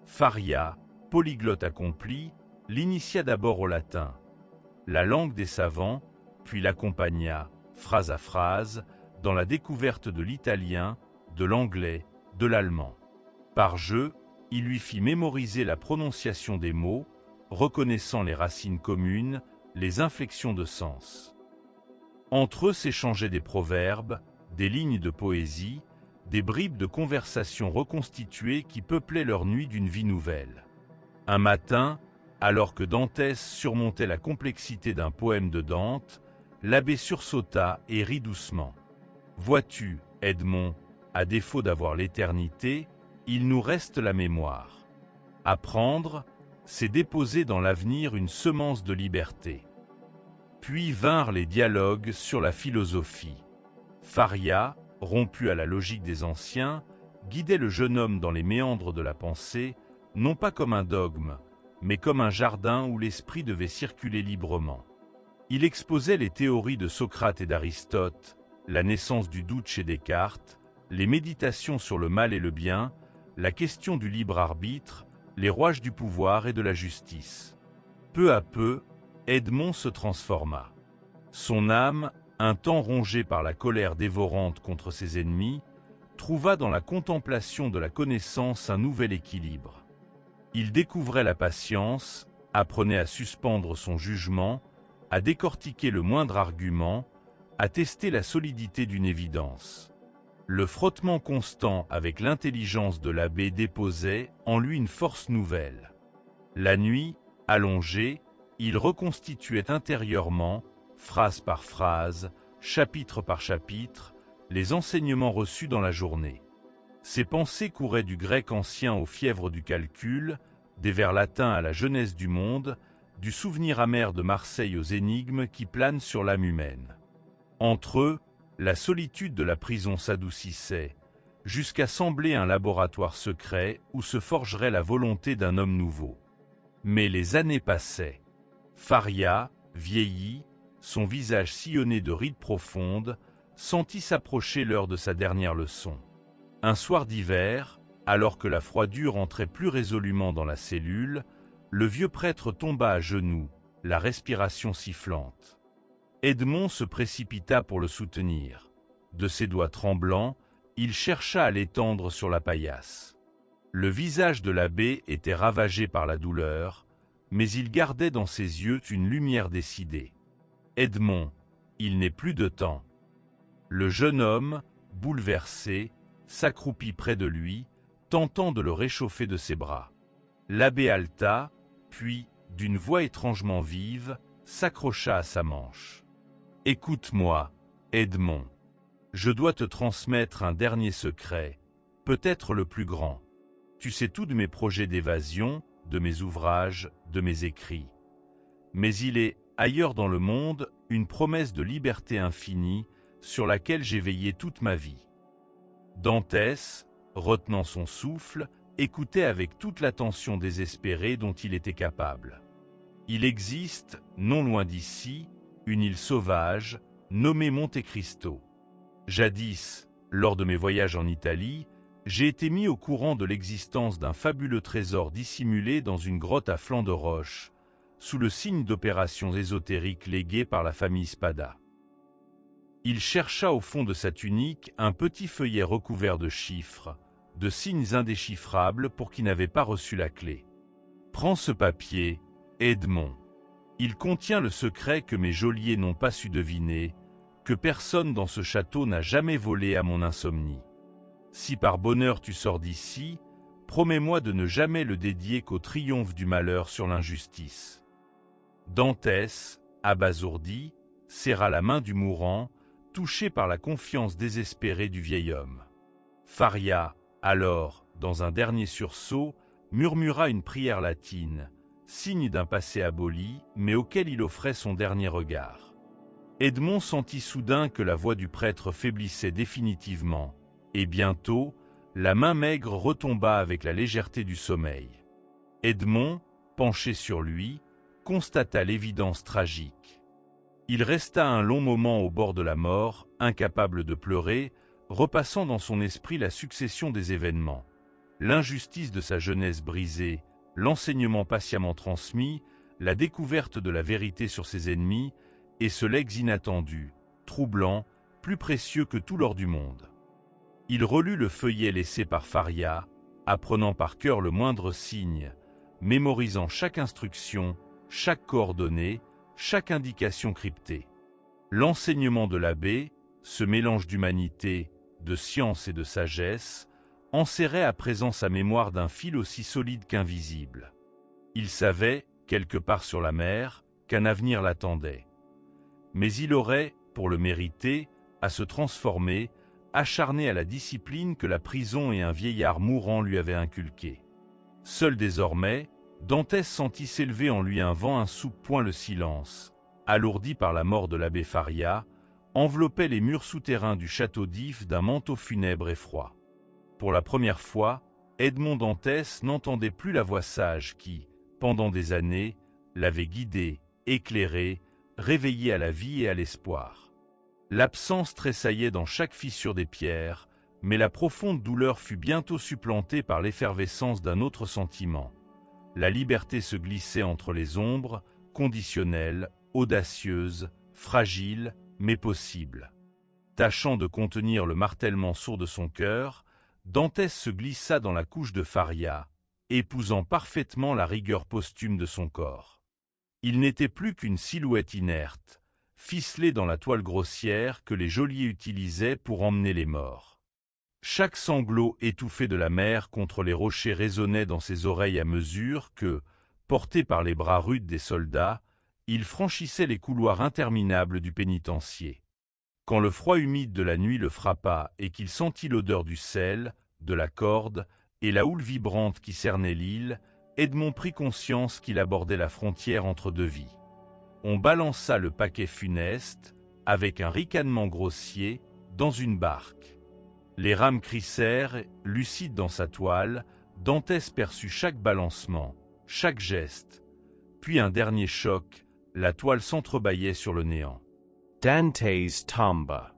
Faria, polyglotte accompli, l'initia d'abord au latin, la langue des savants, puis l'accompagna, phrase à phrase, dans la découverte de l'italien, de l'anglais, de l'allemand. Par jeu, il lui fit mémoriser la prononciation des mots, reconnaissant les racines communes, les inflexions de sens. Entre eux s'échangeaient des proverbes, des lignes de poésie, des bribes de conversation reconstituées qui peuplaient leur nuit d'une vie nouvelle. Un matin, alors que Dantès surmontait la complexité d'un poème de Dante, l'abbé sursauta et rit doucement. « Vois-tu, Edmond, à défaut d'avoir l'éternité, il nous reste la mémoire. Apprendre, c'est déposer dans l'avenir une semence de liberté. » Puis vinrent les dialogues sur la philosophie. Faria, rompu à la logique des anciens, guidait le jeune homme dans les méandres de la pensée, non pas comme un dogme, mais comme un jardin où l'esprit devait circuler librement. Il exposait les théories de Socrate et d'Aristote, la naissance du doute chez Descartes, les méditations sur le mal et le bien, la question du libre arbitre, les rouages du pouvoir et de la justice. Peu à peu, Edmond se transforma. Son âme, un temps rongée par la colère dévorante contre ses ennemis, trouva dans la contemplation de la connaissance un nouvel équilibre. Il découvrait la patience, apprenait à suspendre son jugement, à décortiquer le moindre argument, à tester la solidité d'une évidence. Le frottement constant avec l'intelligence de l'abbé déposait en lui une force nouvelle. La nuit, allongé, il reconstituait intérieurement, phrase par phrase, chapitre par chapitre, les enseignements reçus dans la journée. Ses pensées couraient du grec ancien aux fièvres du calcul, des vers latins à la jeunesse du monde, du souvenir amer de Marseille aux énigmes qui planent sur l'âme humaine. Entre eux, la solitude de la prison s'adoucissait, jusqu'à sembler un laboratoire secret où se forgerait la volonté d'un homme nouveau. Mais les années passaient. Faria, vieilli, son visage sillonné de rides profondes, sentit s'approcher l'heure de sa dernière leçon. Un soir d'hiver, alors que la froidure entrait plus résolument dans la cellule, le vieux prêtre tomba à genoux, la respiration sifflante. Edmond se précipita pour le soutenir. De ses doigts tremblants, il chercha à l'étendre sur la paillasse. Le visage de l'abbé était ravagé par la douleur, mais il gardait dans ses yeux une lumière décidée. « Edmond, il n'est plus de temps. » Le jeune homme, bouleversé, s'accroupit près de lui, tentant de le réchauffer de ses bras. L'abbé haleta, puis, d'une voix étrangement vive, s'accrocha à sa manche. « Écoute-moi, Edmond. Je dois te transmettre un dernier secret, peut-être le plus grand. Tu sais tout de mes projets d'évasion, de mes ouvrages, de mes écrits. Mais il est, ailleurs dans le monde, une promesse de liberté infinie sur laquelle j'ai veillé toute ma vie. » Dantès, retenant son souffle, écoutait avec toute l'attention désespérée dont il était capable. Il existe, non loin d'ici, une île sauvage, nommée Monte Cristo. Jadis, lors de mes voyages en Italie, j'ai été mis au courant de l'existence d'un fabuleux trésor dissimulé dans une grotte à flanc de roche, sous le signe d'opérations ésotériques léguées par la famille Spada. Il chercha au fond de sa tunique un petit feuillet recouvert de chiffres, de signes indéchiffrables pour qui n'avait pas reçu la clé. « Prends ce papier, Edmond. Il contient le secret que mes geôliers n'ont pas su deviner, que personne dans ce château n'a jamais volé à mon insomnie. Si par bonheur tu sors d'ici, promets-moi de ne jamais le dédier qu'au triomphe du malheur sur l'injustice. » Dantès, abasourdi, serra la main du mourant, touché par la confiance désespérée du vieil homme. Faria, alors, dans un dernier sursaut, murmura une prière latine, signe d'un passé aboli, mais auquel il offrait son dernier regard. Edmond sentit soudain que la voix du prêtre faiblissait définitivement, et bientôt, la main maigre retomba avec la légèreté du sommeil. Edmond, penché sur lui, constata l'évidence tragique. Il resta un long moment au bord de la mort, incapable de pleurer, repassant dans son esprit la succession des événements. L'injustice de sa jeunesse brisée, l'enseignement patiemment transmis, la découverte de la vérité sur ses ennemis, et ce legs inattendu, troublant, plus précieux que tout l'or du monde. Il relut le feuillet laissé par Faria, apprenant par cœur le moindre signe, mémorisant chaque instruction, chaque coordonnée, chaque indication cryptée. L'enseignement de l'abbé, ce mélange d'humanité, de science et de sagesse, enserrait à présent sa mémoire d'un fil aussi solide qu'invisible. Il savait, quelque part sur la mer, qu'un avenir l'attendait. Mais il aurait, pour le mériter, à se transformer, acharné à la discipline que la prison et un vieillard mourant lui avaient inculquée. Seul désormais, Dantès sentit s'élever en lui un vent, un soupe-point le silence, alourdi par la mort de l'abbé Faria, enveloppait les murs souterrains du château d'If d'un manteau funèbre et froid. Pour la première fois, Edmond Dantès n'entendait plus la voix sage qui, pendant des années, l'avait guidé, éclairé, réveillé à la vie et à l'espoir. L'absence tressaillait dans chaque fissure des pierres, mais la profonde douleur fut bientôt supplantée par l'effervescence d'un autre sentiment. La liberté se glissait entre les ombres, conditionnelle, audacieuse, fragile, mais possible. Tâchant de contenir le martèlement sourd de son cœur, Dantès se glissa dans la couche de Faria, épousant parfaitement la rigueur posthume de son corps. Il n'était plus qu'une silhouette inerte, ficelée dans la toile grossière que les geôliers utilisaient pour emmener les morts. Chaque sanglot étouffé de la mer contre les rochers résonnait dans ses oreilles à mesure que, porté par les bras rudes des soldats, il franchissait les couloirs interminables du pénitencier. Quand le froid humide de la nuit le frappa et qu'il sentit l'odeur du sel, de la corde et la houle vibrante qui cernait l'île, Edmond prit conscience qu'il abordait la frontière entre deux vies. On balança le paquet funeste, avec un ricanement grossier, dans une barque. Les rames crissèrent, lucides dans sa toile, Dantès perçut chaque balancement, chaque geste. Puis un dernier choc, la toile s'entrebâillait sur le néant. Dante's Tomba.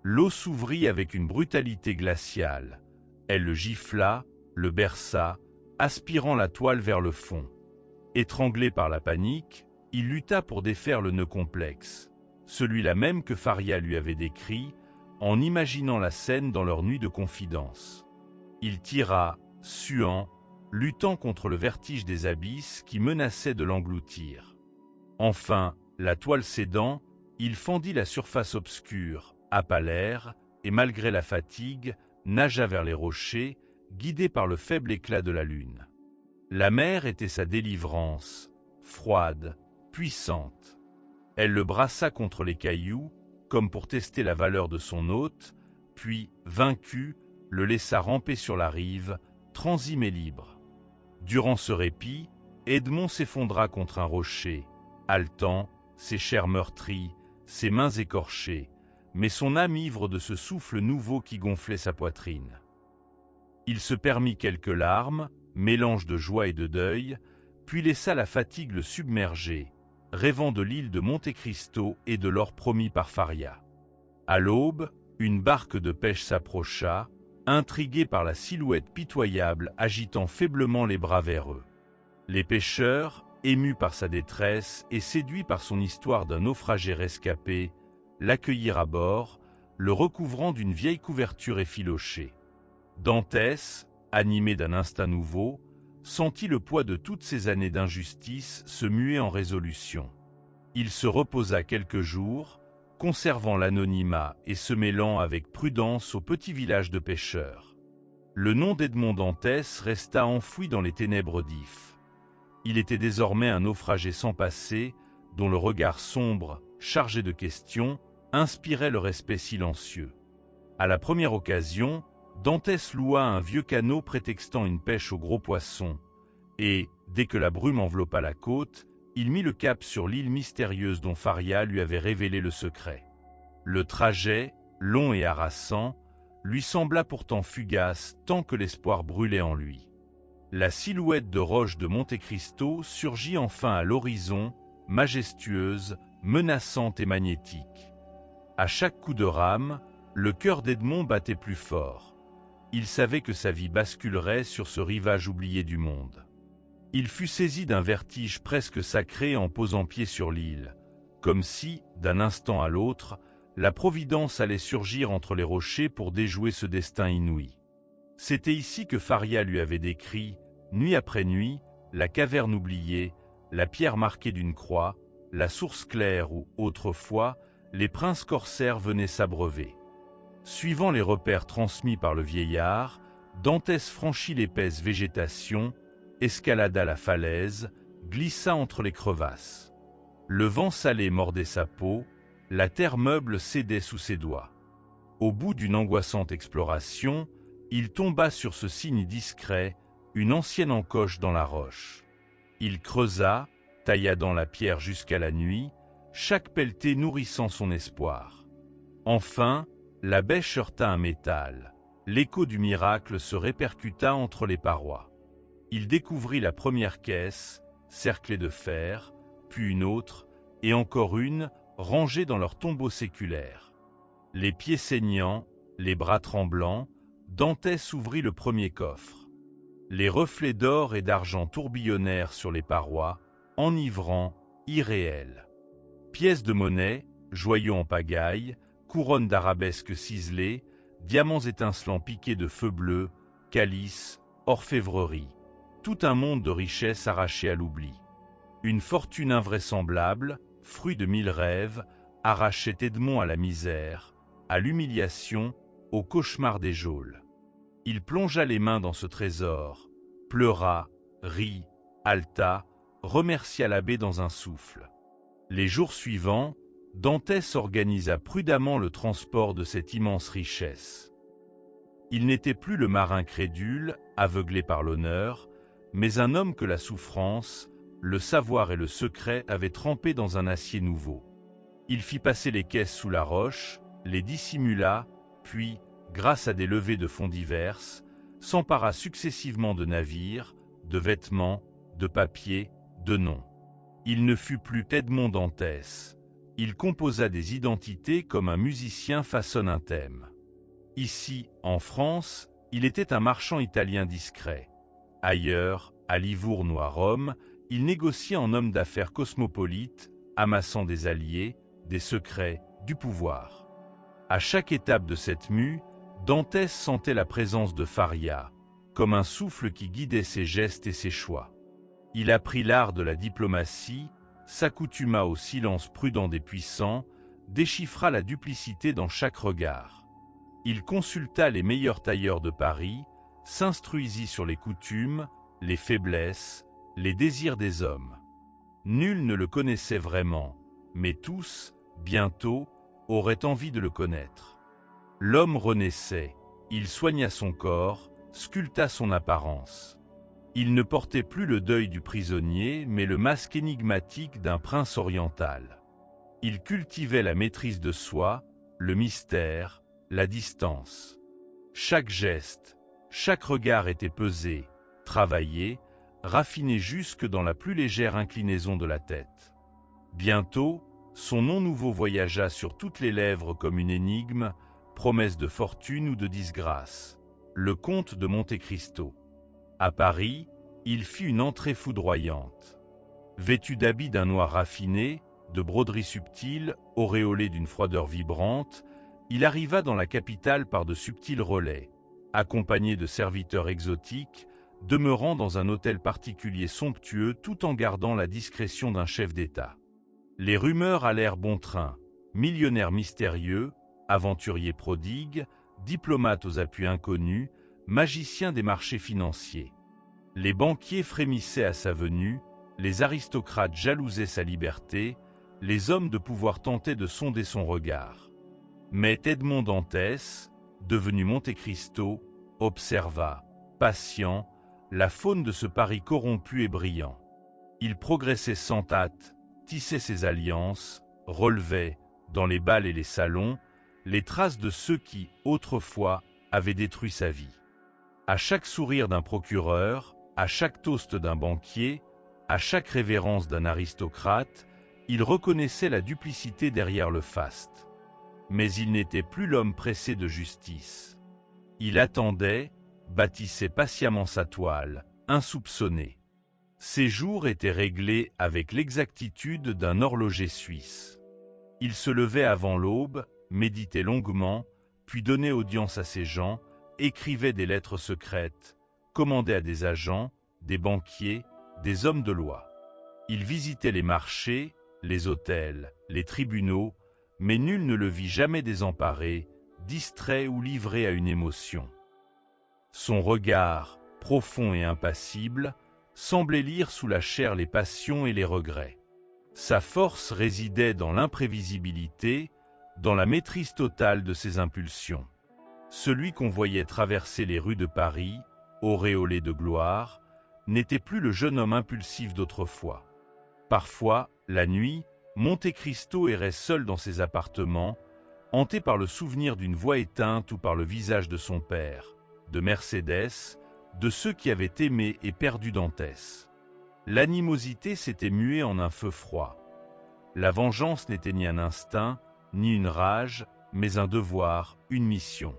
L'eau s'ouvrit avec une brutalité glaciale. Elle le gifla, le berça, aspirant la toile vers le fond. Étranglé par la panique, il lutta pour défaire le nœud complexe, celui-là même que Faria lui avait décrit, en imaginant la scène dans leur nuit de confidence. Il tira, suant, luttant contre le vertige des abysses qui menaçaient de l'engloutir. Enfin, la toile cédant, il fendit la surface obscure, happa l'air, et malgré la fatigue, nagea vers les rochers, guidé par le faible éclat de la lune. La mer était sa délivrance, froide, puissante. Elle le brassa contre les cailloux, comme pour tester la valeur de son hôte, puis, vaincu, le laissa ramper sur la rive, transi mais libre. Durant ce répit, Edmond s'effondra contre un rocher, haletant, ses chairs meurtries, ses mains écorchées, mais son âme ivre de ce souffle nouveau qui gonflait sa poitrine. Il se permit quelques larmes, mélange de joie et de deuil, puis laissa la fatigue le submerger, rêvant de l'île de Monte Cristo et de l'or promis par Faria. À l'aube, une barque de pêche s'approcha, intriguée par la silhouette pitoyable agitant faiblement les bras vers eux. Les pêcheurs, émus par sa détresse et séduits par son histoire d'un naufragé rescapé, l'accueillirent à bord, le recouvrant d'une vieille couverture effilochée. Dantès, animé d'un instinct nouveau, sentit le poids de toutes ces années d'injustice se muer en résolution. Il se reposa quelques jours, conservant l'anonymat et se mêlant avec prudence au petit village de pêcheurs. Le nom d'Edmond Dantès resta enfoui dans les ténèbres d'If. Il était désormais un naufragé sans passé, dont le regard sombre, chargé de questions, inspirait le respect silencieux. À la première occasion, Dantès loua un vieux canot prétextant une pêche aux gros poissons, et, dès que la brume enveloppa la côte, il mit le cap sur l'île mystérieuse dont Faria lui avait révélé le secret. Le trajet, long et harassant, lui sembla pourtant fugace tant que l'espoir brûlait en lui. La silhouette de roche de Monte Cristo surgit enfin à l'horizon, majestueuse, menaçante et magnétique. À chaque coup de rame, le cœur d'Edmond battait plus fort. Il savait que sa vie basculerait sur ce rivage oublié du monde. Il fut saisi d'un vertige presque sacré en posant pied sur l'île, comme si, d'un instant à l'autre, la Providence allait surgir entre les rochers pour déjouer ce destin inouï. C'était ici que Faria lui avait décrit, nuit après nuit, la caverne oubliée, la pierre marquée d'une croix, la source claire où, autrefois, les princes corsaires venaient s'abreuver. Suivant les repères transmis par le vieillard, Dantès franchit l'épaisse végétation, escalada la falaise, glissa entre les crevasses. Le vent salé mordait sa peau, la terre meuble cédait sous ses doigts. Au bout d'une angoissante exploration, il tomba sur ce signe discret, une ancienne encoche dans la roche. Il creusa, tailla dans la pierre jusqu'à la nuit, chaque pelletée nourrissant son espoir. Enfin, la bêche heurta un métal. L'écho du miracle se répercuta entre les parois. Il découvrit la première caisse, cerclée de fer, puis une autre, et encore une, rangée dans leur tombeau séculaire. Les pieds saignants, les bras tremblants, Dantès ouvrit le premier coffre. Les reflets d'or et d'argent tourbillonnèrent sur les parois, enivrants, irréels. Pièces de monnaie, joyaux en pagaille, couronnes d'arabesques ciselées, diamants étincelants piqués de feu bleu, calices, orfèvreries. Tout un monde de richesses arraché à l'oubli. Une fortune invraisemblable, fruit de 1000 rêves, arrachait Edmond à la misère, à l'humiliation, au cauchemar des geôles. Il plongea les mains dans ce trésor, pleura, rit, haleta, remercia l'abbé dans un souffle. Les jours suivants, Dantès organisa prudemment le transport de cette immense richesse. Il n'était plus le marin crédule, aveuglé par l'honneur, mais un homme que la souffrance, le savoir et le secret avaient trempé dans un acier nouveau. Il fit passer les caisses sous la roche, les dissimula, puis, grâce à des levées de fonds diverses, s'empara successivement de navires, de vêtements, de papiers, de noms. Il ne fut plus qu'Edmond Dantès. Il composa des identités comme un musicien façonne un thème. Ici, en France, il était un marchand italien discret. Ailleurs, à Livourne ou à Rome, il négociait en homme d'affaires cosmopolite, amassant des alliés, des secrets, du pouvoir. À chaque étape de cette mue, Dantès sentait la présence de Faria, comme un souffle qui guidait ses gestes et ses choix. Il apprit l'art de la diplomatie, s'accoutuma au silence prudent des puissants, déchiffra la duplicité dans chaque regard. Il consulta les meilleurs tailleurs de Paris, s'instruisit sur les coutumes, les faiblesses, les désirs des hommes. Nul ne le connaissait vraiment, mais tous, bientôt, auraient envie de le connaître. L'homme renaissait, il soigna son corps, sculpta son apparence. Il ne portait plus le deuil du prisonnier, mais le masque énigmatique d'un prince oriental. Il cultivait la maîtrise de soi, le mystère, la distance. Chaque geste, chaque regard était pesé, travaillé, raffiné jusque dans la plus légère inclinaison de la tête. Bientôt, son nom nouveau voyagea sur toutes les lèvres comme une énigme, promesse de fortune ou de disgrâce. Le comte de Monte Cristo. À Paris, il fit une entrée foudroyante. Vêtu d'habits d'un noir raffiné, de broderies subtiles, auréolé d'une froideur vibrante, il arriva dans la capitale par de subtils relais, accompagné de serviteurs exotiques, demeurant dans un hôtel particulier somptueux tout en gardant la discrétion d'un chef d'État. Les rumeurs allèrent bon train, millionnaire mystérieux, aventurier prodigue, diplomate aux appuis inconnus, magicien des marchés financiers. Les banquiers frémissaient à sa venue, les aristocrates jalousaient sa liberté, les hommes de pouvoir tentaient de sonder son regard. Mais Edmond Dantès, devenu Monte Cristo, observa, patient, la faune de ce Paris corrompu et brillant. Il progressait sans hâte, tissait ses alliances, relevait, dans les bals et les salons, les traces de ceux qui, autrefois, avaient détruit sa vie. À chaque sourire d'un procureur, à chaque toast d'un banquier, à chaque révérence d'un aristocrate, il reconnaissait la duplicité derrière le faste. Mais il n'était plus l'homme pressé de justice. Il attendait, bâtissait patiemment sa toile, insoupçonné. Ses jours étaient réglés avec l'exactitude d'un horloger suisse. Il se levait avant l'aube, méditait longuement, puis donnait audience à ses gens, écrivait des lettres secrètes, commandait à des agents, des banquiers, des hommes de loi. Il visitait les marchés, les hôtels, les tribunaux, mais nul ne le vit jamais désemparé, distrait ou livré à une émotion. Son regard, profond et impassible, semblait lire sous la chair les passions et les regrets. Sa force résidait dans l'imprévisibilité, dans la maîtrise totale de ses impulsions. Celui qu'on voyait traverser les rues de Paris, auréolé de gloire, n'était plus le jeune homme impulsif d'autrefois. Parfois, la nuit, Monte Cristo errait seul dans ses appartements, hanté par le souvenir d'une voix éteinte ou par le visage de son père, de Mercédès, de ceux qui avaient aimé et perdu Dantès. L'animosité s'était muée en un feu froid. La vengeance n'était ni un instinct, ni une rage, mais un devoir, une mission.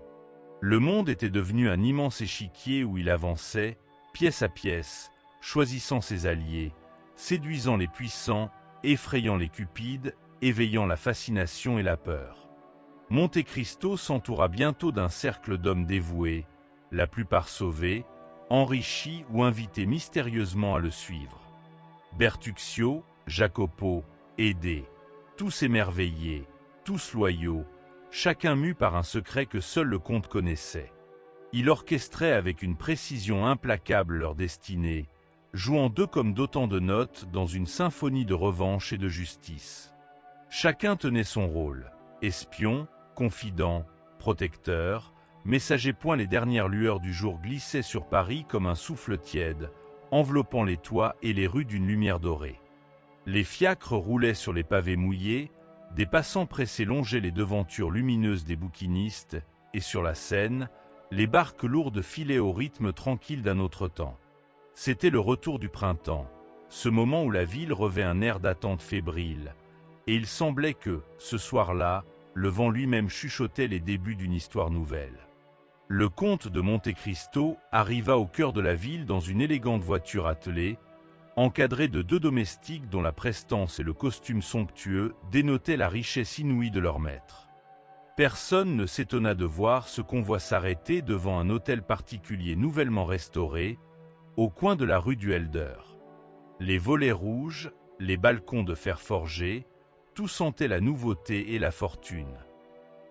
Le monde était devenu un immense échiquier où il avançait, pièce à pièce, choisissant ses alliés, séduisant les puissants, effrayant les cupides, éveillant la fascination et la peur. Monte Cristo s'entoura bientôt d'un cercle d'hommes dévoués, la plupart sauvés, enrichis ou invités mystérieusement à le suivre. Bertuccio, Jacopo, Haydée, tous émerveillés, tous loyaux, chacun mu par un secret que seul le comte connaissait. Il orchestrait avec une précision implacable leur destinée, jouant d'eux comme d'autant de notes dans une symphonie de revanche et de justice. Chacun tenait son rôle, espion, confident, protecteur, messager. Les dernières lueurs du jour glissaient sur Paris comme un souffle tiède, enveloppant les toits et les rues d'une lumière dorée. Les fiacres roulaient sur les pavés mouillés, des passants pressés longeaient les devantures lumineuses des bouquinistes, et sur la Seine, les barques lourdes filaient au rythme tranquille d'un autre temps. C'était le retour du printemps, ce moment où la ville revêt un air d'attente fébrile, et il semblait que, ce soir-là, le vent lui-même chuchotait les débuts d'une histoire nouvelle. Le comte de Monte Cristo arriva au cœur de la ville dans une élégante voiture attelée, encadrée de 2 domestiques dont la prestance et le costume somptueux dénotaient la richesse inouïe de leur maître. Personne ne s'étonna de voir ce convoi s'arrêter devant un hôtel particulier nouvellement restauré, au coin de la rue du Helder. Les volets rouges, les balcons de fer forgé, tout sentait la nouveauté et la fortune.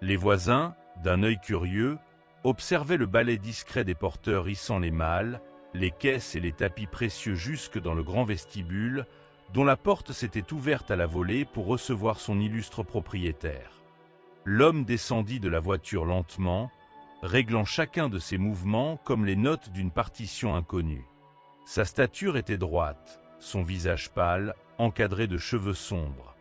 Les voisins, d'un œil curieux, observaient le balai discret des porteurs hissant les malles, les caisses et les tapis précieux jusque dans le grand vestibule, dont la porte s'était ouverte à la volée pour recevoir son illustre propriétaire. L'homme descendit de la voiture lentement, réglant chacun de ses mouvements comme les notes d'une partition inconnue. Sa stature était droite, son visage pâle, encadré de cheveux sombres.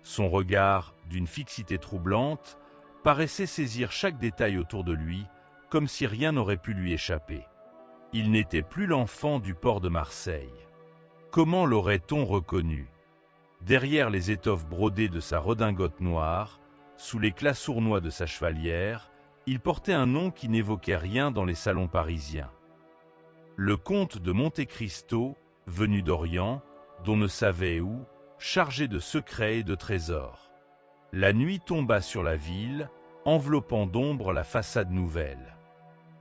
Son regard, d'une fixité troublante, paraissait saisir chaque détail autour de lui, comme si rien n'aurait pu lui échapper. Il n'était plus l'enfant du port de Marseille. Comment l'aurait-on reconnu? Derrière les étoffes brodées de sa redingote noire, sous l'éclat sournois de sa chevalière, il portait un nom qui n'évoquait rien dans les salons parisiens. Le comte de Monte Cristo, venu d'Orient, d'on ne savait où, chargé de secrets et de trésors. La nuit tomba sur la ville, enveloppant d'ombre la façade nouvelle.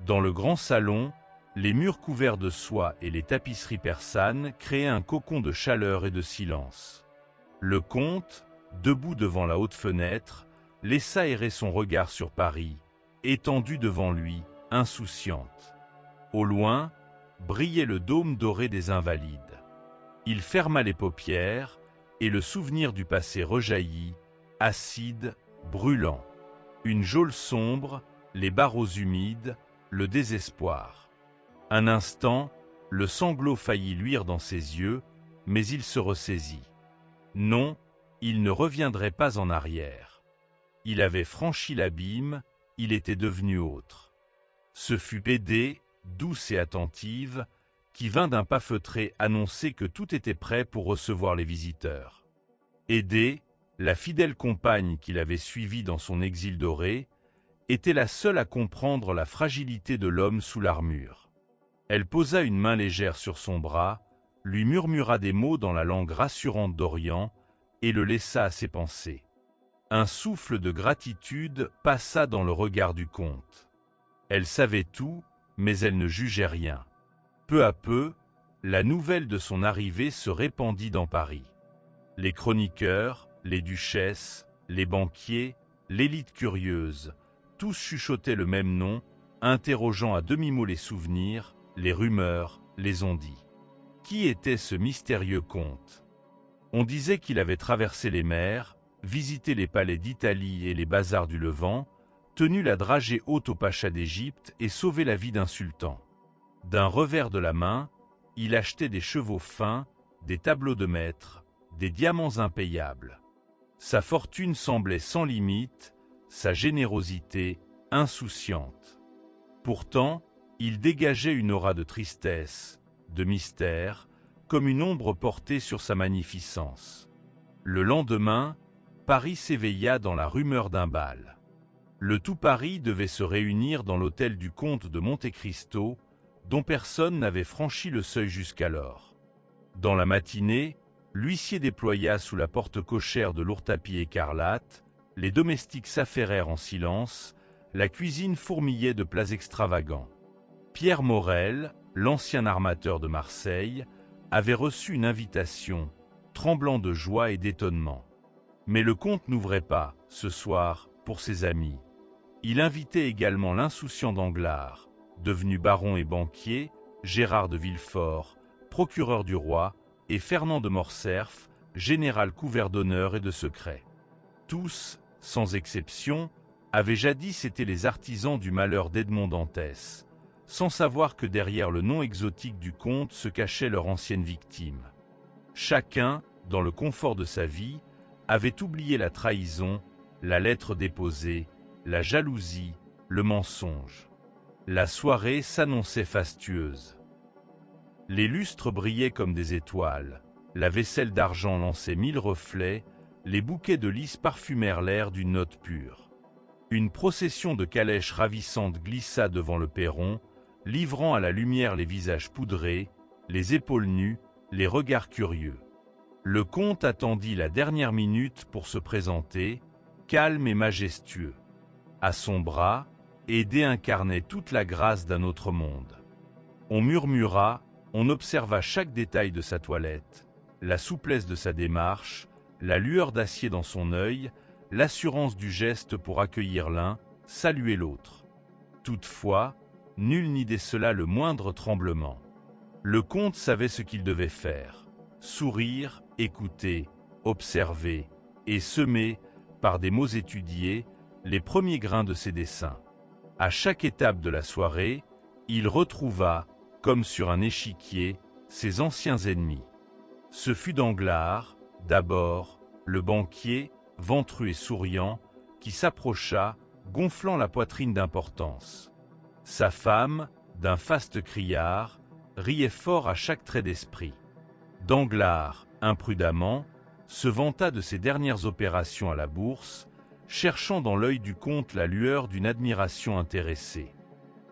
Dans le grand salon, les murs couverts de soie et les tapisseries persanes créaient un cocon de chaleur et de silence. Le comte, debout devant la haute fenêtre, laissa errer son regard sur Paris, étendue devant lui, insouciante. Au loin, brillait le dôme doré des Invalides. Il ferma les paupières, et le souvenir du passé rejaillit, acide, brûlant. Une geôle sombre, les barreaux humides, le désespoir. Un instant, le sanglot faillit luire dans ses yeux, mais il se ressaisit. Non, il ne reviendrait pas en arrière. Il avait franchi l'abîme, il était devenu autre. Ce fut Haydée, douce et attentive, qui vint d'un pas feutré annoncer que tout était prêt pour recevoir les visiteurs. Haydée, la fidèle compagne qu'il avait suivie dans son exil doré, était la seule à comprendre la fragilité de l'homme sous l'armure. Elle posa une main légère sur son bras, lui murmura des mots dans la langue rassurante d'Orient et le laissa à ses pensées. Un souffle de gratitude passa dans le regard du comte. Elle savait tout, mais elle ne jugeait rien. Peu à peu, la nouvelle de son arrivée se répandit dans Paris. Les chroniqueurs, les duchesses, les banquiers, l'élite curieuse, tous chuchotaient le même nom, interrogeant à demi-mot les souvenirs, les rumeurs, les on-dit. Qui était ce mystérieux comte? On disait qu'il avait traversé les mers, visité les palais d'Italie et les bazars du Levant, tenu la dragée haute au pacha d'Égypte et sauvé la vie d'un sultan. D'un revers de la main, il achetait des chevaux fins, des tableaux de maître, des diamants impayables. Sa fortune semblait sans limite, sa générosité insouciante. Pourtant, il dégageait une aura de tristesse, de mystère, comme une ombre portée sur sa magnificence. Le lendemain, Paris s'éveilla dans la rumeur d'un bal. Le tout Paris devait se réunir dans l'hôtel du comte de Monte-Cristo, dont personne n'avait franchi le seuil jusqu'alors. Dans la matinée, l'huissier déploya sous la porte cochère de lourds tapis écarlates, les domestiques s'affairèrent en silence, la cuisine fourmillait de plats extravagants. Pierre Morel, l'ancien armateur de Marseille, avait reçu une invitation, tremblant de joie et d'étonnement. Mais le comte n'ouvrait pas, ce soir, pour ses amis. Il invitait également l'insouciant Danglars, devenu baron et banquier, Gérard de Villefort, procureur du roi, et Fernand de Morcerf, général couvert d'honneur et de secrets. Tous, sans exception, avaient jadis été les artisans du malheur d'Edmond Dantès, sans savoir que derrière le nom exotique du comte se cachait leur ancienne victime. Chacun, dans le confort de sa vie, avait oublié la trahison, la lettre déposée, la jalousie, le mensonge. La soirée s'annonçait fastueuse. Les lustres brillaient comme des étoiles, la vaisselle d'argent lançait 1000 reflets, les bouquets de lys parfumèrent l'air d'une note pure. Une procession de calèches ravissantes glissa devant le perron, livrant à la lumière les visages poudrés, les épaules nues, les regards curieux. Le comte attendit la dernière minute pour se présenter, calme et majestueux. À son bras, Haydée incarnait toute la grâce d'un autre monde. On murmura, on observa chaque détail de sa toilette, la souplesse de sa démarche, la lueur d'acier dans son œil, l'assurance du geste pour accueillir l'un, saluer l'autre. Toutefois, nul n'y décela le moindre tremblement. Le comte savait ce qu'il devait faire, sourire, écouter, observer, et semer, par des mots étudiés, les premiers grains de ses desseins. À chaque étape de la soirée, il retrouva, comme sur un échiquier, ses anciens ennemis. Ce fut Danglars, d'abord, le banquier, ventru et souriant, qui s'approcha, gonflant la poitrine d'importance. Sa femme, d'un faste criard, riait fort à chaque trait d'esprit. Danglars, imprudemment, se vanta de ses dernières opérations à la bourse, cherchant dans l'œil du comte la lueur d'une admiration intéressée.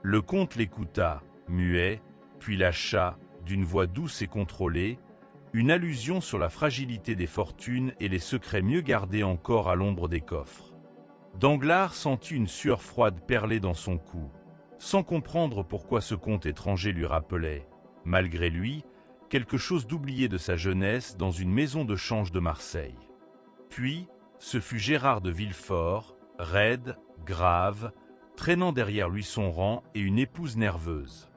Le comte l'écouta, muet, puis lâcha, d'une voix douce et contrôlée, une allusion sur la fragilité des fortunes et les secrets mieux gardés encore à l'ombre des coffres. Danglars sentit une sueur froide perler dans son cou, sans comprendre pourquoi ce comte étranger lui rappelait, malgré lui, quelque chose d'oublié de sa jeunesse dans une maison de change de Marseille. Puis, ce fut Gérard de Villefort, raide, grave, traînant derrière lui son rang et une épouse nerveuse.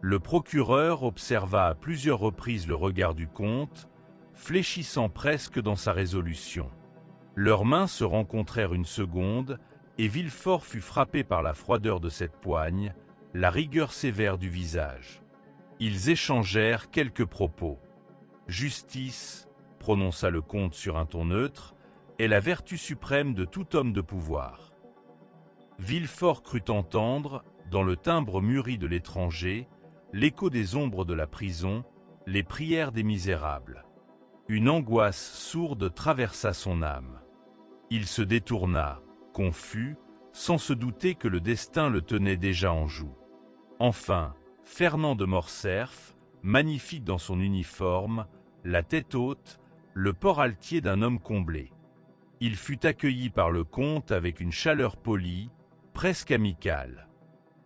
Le procureur observa à plusieurs reprises le regard du comte, fléchissant presque dans sa résolution. Leurs mains se rencontrèrent une seconde, et Villefort fut frappé par la froideur de cette poigne, la rigueur sévère du visage. Ils échangèrent quelques propos. « Justice, » prononça le comte sur un ton neutre, « est la vertu suprême de tout homme de pouvoir. » Villefort crut entendre, dans le timbre mûri de l'étranger, l'écho des ombres de la prison, les prières des misérables. Une angoisse sourde traversa son âme. Il se détourna, confus, sans se douter que le destin le tenait déjà en joue. Enfin, Fernand de Morcerf, magnifique dans son uniforme, la tête haute, le port altier d'un homme comblé. Il fut accueilli par le comte avec une chaleur polie, presque amicale.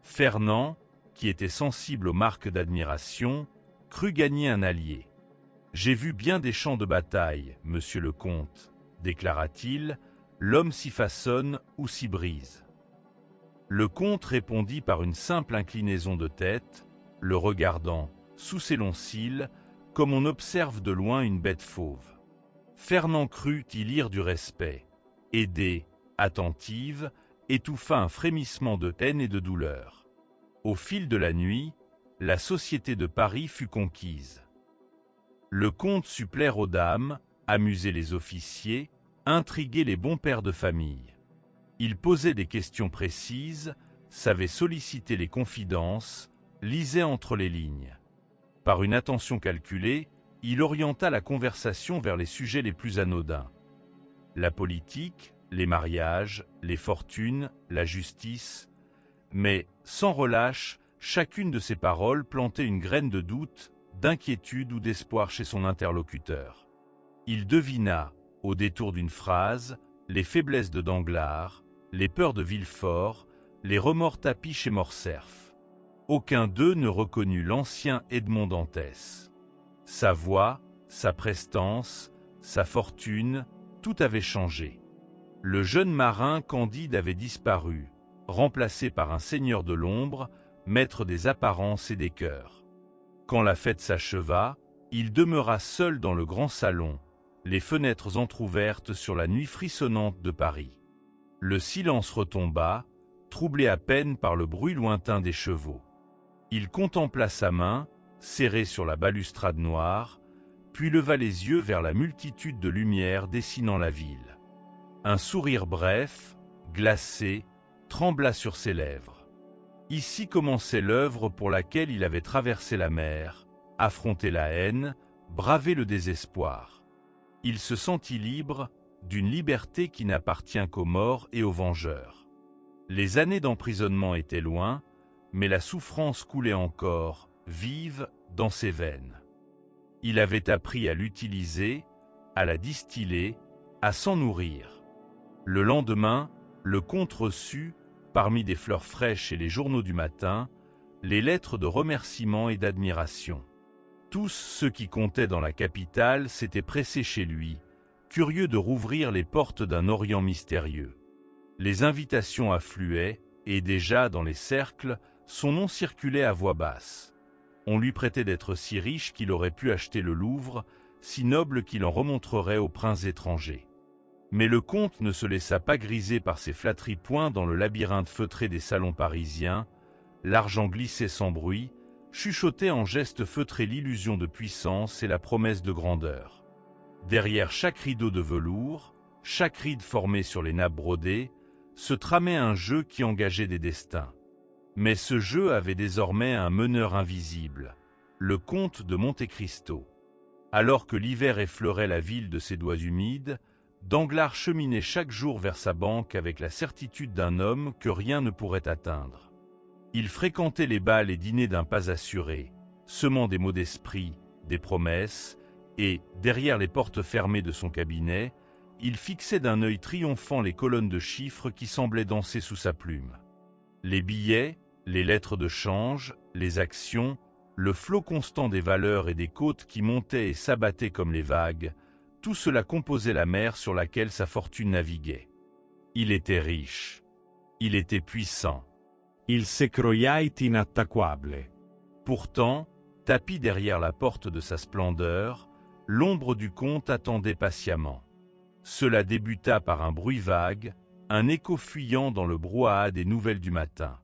Fernand, qui était sensible aux marques d'admiration, crut gagner un allié. « J'ai vu bien des champs de bataille, monsieur le comte, » déclara-t-il, « l'homme s'y façonne ou s'y brise. » Le comte répondit par une simple inclinaison de tête, le regardant, sous ses longs cils, comme on observe de loin une bête fauve. Fernand crut y lire du respect. Haydée, attentive, étouffa un frémissement de haine et de douleur. Au fil de la nuit, la société de Paris fut conquise. Le comte sut plaire aux dames, amuser les officiers, intriguait les bons pères de famille. Il posait des questions précises, savait solliciter les confidences, lisait entre les lignes. Par une attention calculée, il orienta la conversation vers les sujets les plus anodins. La politique, les mariages, les fortunes, la justice. Mais, sans relâche, chacune de ses paroles plantait une graine de doute, d'inquiétude ou d'espoir chez son interlocuteur. Il devina, au détour d'une phrase, les faiblesses de Danglars, les peurs de Villefort, les remords tapis chez Morcerf. Aucun d'eux ne reconnut l'ancien Edmond Dantès. Sa voix, sa prestance, sa fortune, tout avait changé. Le jeune marin candide avait disparu, remplacé par un seigneur de l'ombre, maître des apparences et des cœurs. Quand la fête s'acheva, il demeura seul dans le grand salon, les fenêtres entr'ouvertes sur la nuit frissonnante de Paris. Le silence retomba, troublé à peine par le bruit lointain des chevaux. Il contempla sa main, serrée sur la balustrade noire, puis leva les yeux vers la multitude de lumières dessinant la ville. Un sourire bref, glacé, trembla sur ses lèvres. Ici commençait l'œuvre pour laquelle il avait traversé la mer, affronté la haine, bravé le désespoir. Il se sentit libre, d'une liberté qui n'appartient qu'aux morts et aux vengeurs. Les années d'emprisonnement étaient loin, mais la souffrance coulait encore, vive, dans ses veines. Il avait appris à l'utiliser, à la distiller, à s'en nourrir. Le lendemain, le comte reçut, parmi des fleurs fraîches et les journaux du matin, les lettres de remerciement et d'admiration. Tous ceux qui comptaient dans la capitale s'étaient pressés chez lui, curieux de rouvrir les portes d'un Orient mystérieux. Les invitations affluaient, et déjà, dans les cercles, son nom circulait à voix basse. On lui prêtait d'être si riche qu'il aurait pu acheter le Louvre, si noble qu'il en remontrerait aux princes étrangers. Mais le comte ne se laissa pas griser par ses flatteries point dans le labyrinthe feutré des salons parisiens. L'argent glissait sans bruit, chuchotait en gestes feutrés l'illusion de puissance et la promesse de grandeur. Derrière chaque rideau de velours, chaque ride formée sur les nappes brodées, se tramait un jeu qui engageait des destins. Mais ce jeu avait désormais un meneur invisible, le comte de Monte Cristo. Alors que l'hiver effleurait la ville de ses doigts humides, Danglars cheminait chaque jour vers sa banque avec la certitude d'un homme que rien ne pourrait atteindre. Il fréquentait les bals et dîners d'un pas assuré, semant des mots d'esprit, des promesses, et, derrière les portes fermées de son cabinet, il fixait d'un œil triomphant les colonnes de chiffres qui semblaient danser sous sa plume. Les billets, les lettres de change, les actions, le flot constant des valeurs et des côtes qui montaient et s'abattaient comme les vagues, tout cela composait la mer sur laquelle sa fortune naviguait. Il était riche. Il était puissant. Il se croyait inattaquable. Pourtant, tapi derrière la porte de sa splendeur, l'ombre du comte attendait patiemment. Cela débuta par un bruit vague, un écho fuyant dans le brouhaha des nouvelles du matin.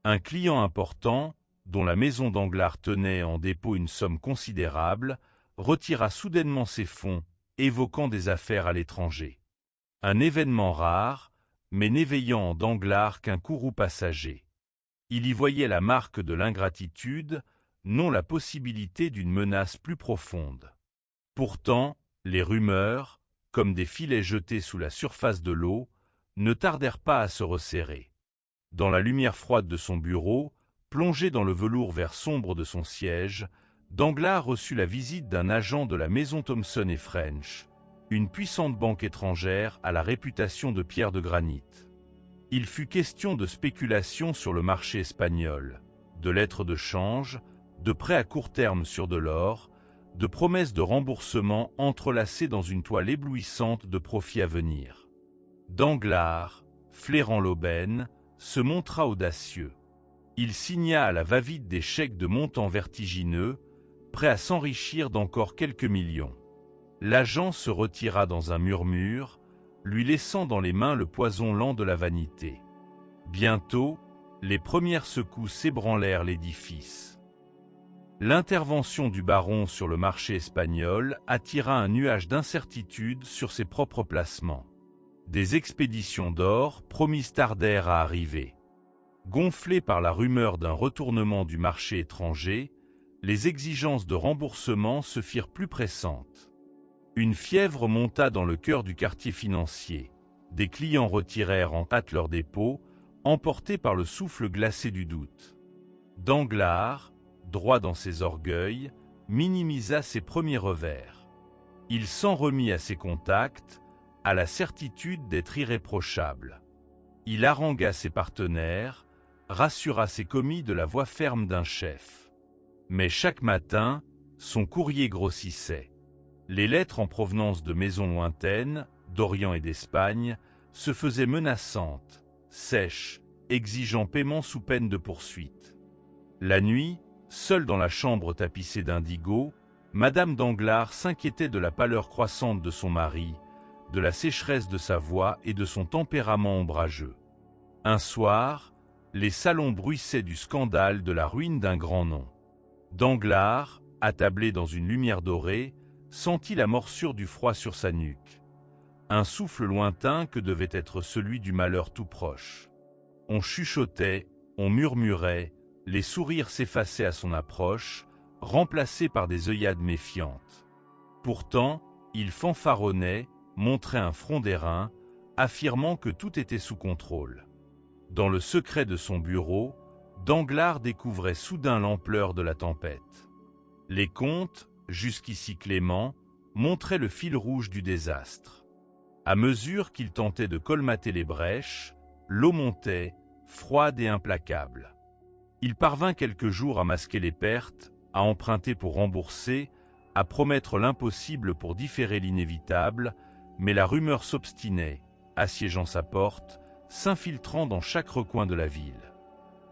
Un client important, dont la maison Danglars tenait en dépôt une somme considérable, retira soudainement ses fonds, évoquant des affaires à l'étranger. Un événement rare, mais n'éveillant en Danglars qu'un courroux passager. Il y voyait la marque de l'ingratitude, non la possibilité d'une menace plus profonde. Pourtant, les rumeurs, comme des filets jetés sous la surface de l'eau, ne tardèrent pas à se resserrer. Dans la lumière froide de son bureau, plongé dans le velours vert sombre de son siège, Danglars reçut la visite d'un agent de la maison Thomson & French, une puissante banque étrangère à la réputation de pierre de granit. Il fut question de spéculation sur le marché espagnol, de lettres de change, de prêts à court terme sur de l'or, de promesses de remboursement entrelacées dans une toile éblouissante de profits à venir. Danglars, flairant l'aubaine, se montra audacieux. Il signa à la va-vite des chèques de montants vertigineux, prêt à s'enrichir d'encore quelques millions. L'agent se retira dans un murmure, lui laissant dans les mains le poison lent de la vanité. Bientôt, les premières secousses ébranlèrent l'édifice. L'intervention du baron sur le marché espagnol attira un nuage d'incertitude sur ses propres placements. Des expéditions d'or promises tardèrent à arriver. Gonflés par la rumeur d'un retournement du marché étranger, les exigences de remboursement se firent plus pressantes. Une fièvre monta dans le cœur du quartier financier. Des clients retirèrent en hâte leurs dépôts, emportés par le souffle glacé du doute. Danglars, droit dans ses orgueils, minimisa ses premiers revers. Il s'en remit à ses contacts, à la certitude d'être irréprochable. Il harangua ses partenaires, rassura ses commis de la voix ferme d'un chef. Mais chaque matin, son courrier grossissait. Les lettres en provenance de maisons lointaines, d'Orient et d'Espagne, se faisaient menaçantes, sèches, exigeant paiement sous peine de poursuite. La nuit, seule dans la chambre tapissée d'indigo, Madame Danglars s'inquiétait de la pâleur croissante de son mari, de la sécheresse de sa voix et de son tempérament ombrageux. Un soir, les salons bruissaient du scandale de la ruine d'un grand nom. Danglars, attablé dans une lumière dorée, sentit la morsure du froid sur sa nuque. Un souffle lointain que devait être celui du malheur tout proche. On chuchotait, on murmurait, les sourires s'effaçaient à son approche, remplacés par des œillades méfiantes. Pourtant, il fanfaronnait, montrait un front d'airain, affirmant que tout était sous contrôle. Dans le secret de son bureau, Danglars découvrait soudain l'ampleur de la tempête. Les comptes, jusqu'ici cléments, montraient le fil rouge du désastre. À mesure qu'il tentait de colmater les brèches, l'eau montait, froide et implacable. Il parvint quelques jours à masquer les pertes, à emprunter pour rembourser, à promettre l'impossible pour différer l'inévitable, mais la rumeur s'obstinait, assiégeant sa porte, s'infiltrant dans chaque recoin de la ville.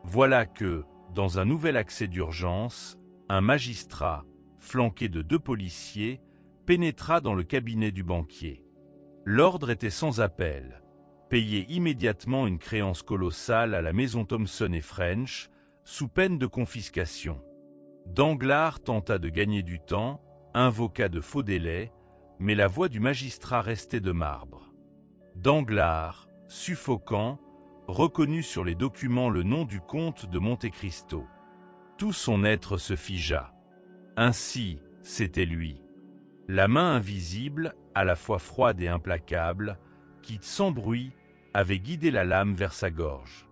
Voilà que, dans un nouvel accès d'urgence, un magistrat, flanqué de 2 policiers, pénétra dans le cabinet du banquier. L'ordre était sans appel. Payer immédiatement une créance colossale à la maison Thomson et French, sous peine de confiscation. Danglars tenta de gagner du temps, invoqua de faux délais, mais la voix du magistrat restait de marbre. Danglars, suffocant, reconnut sur les documents le nom du comte de Monte Cristo. Tout son être se figea. Ainsi, c'était lui. La main invisible, à la fois froide et implacable, qui, sans bruit, avait guidé la lame vers sa gorge.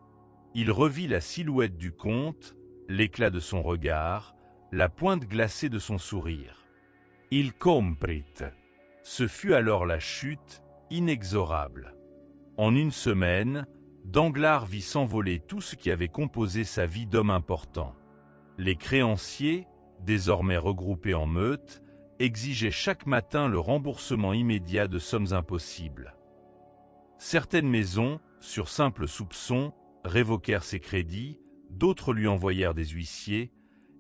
Il revit la silhouette du comte, l'éclat de son regard, la pointe glacée de son sourire. Il comprit. Ce fut alors la chute, inexorable. En une semaine, Danglars vit s'envoler tout ce qui avait composé sa vie d'homme important. Les créanciers, désormais regroupés en meute, exigeaient chaque matin le remboursement immédiat de sommes impossibles. Certaines maisons, sur simple soupçon, révoquèrent ses crédits, d'autres lui envoyèrent des huissiers,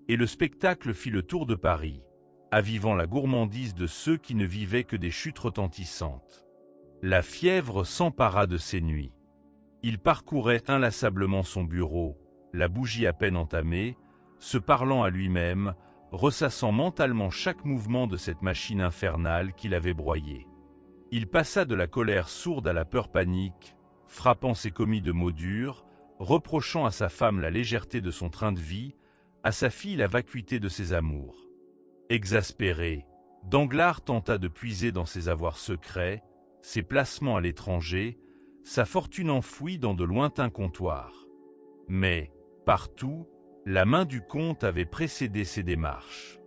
et le spectacle fit le tour de Paris, avivant la gourmandise de ceux qui ne vivaient que des chutes retentissantes. La fièvre s'empara de ses nuits. Il parcourait inlassablement son bureau, la bougie à peine entamée, se parlant à lui-même, ressassant mentalement chaque mouvement de cette machine infernale qu'il avait broyée. Il passa de la colère sourde à la peur panique, frappant ses commis de mots durs, reprochant à sa femme la légèreté de son train de vie, à sa fille la vacuité de ses amours. Exaspéré, Danglars tenta de puiser dans ses avoirs secrets, ses placements à l'étranger, sa fortune enfouie dans de lointains comptoirs. Mais, partout, la main du comte avait précédé ses démarches.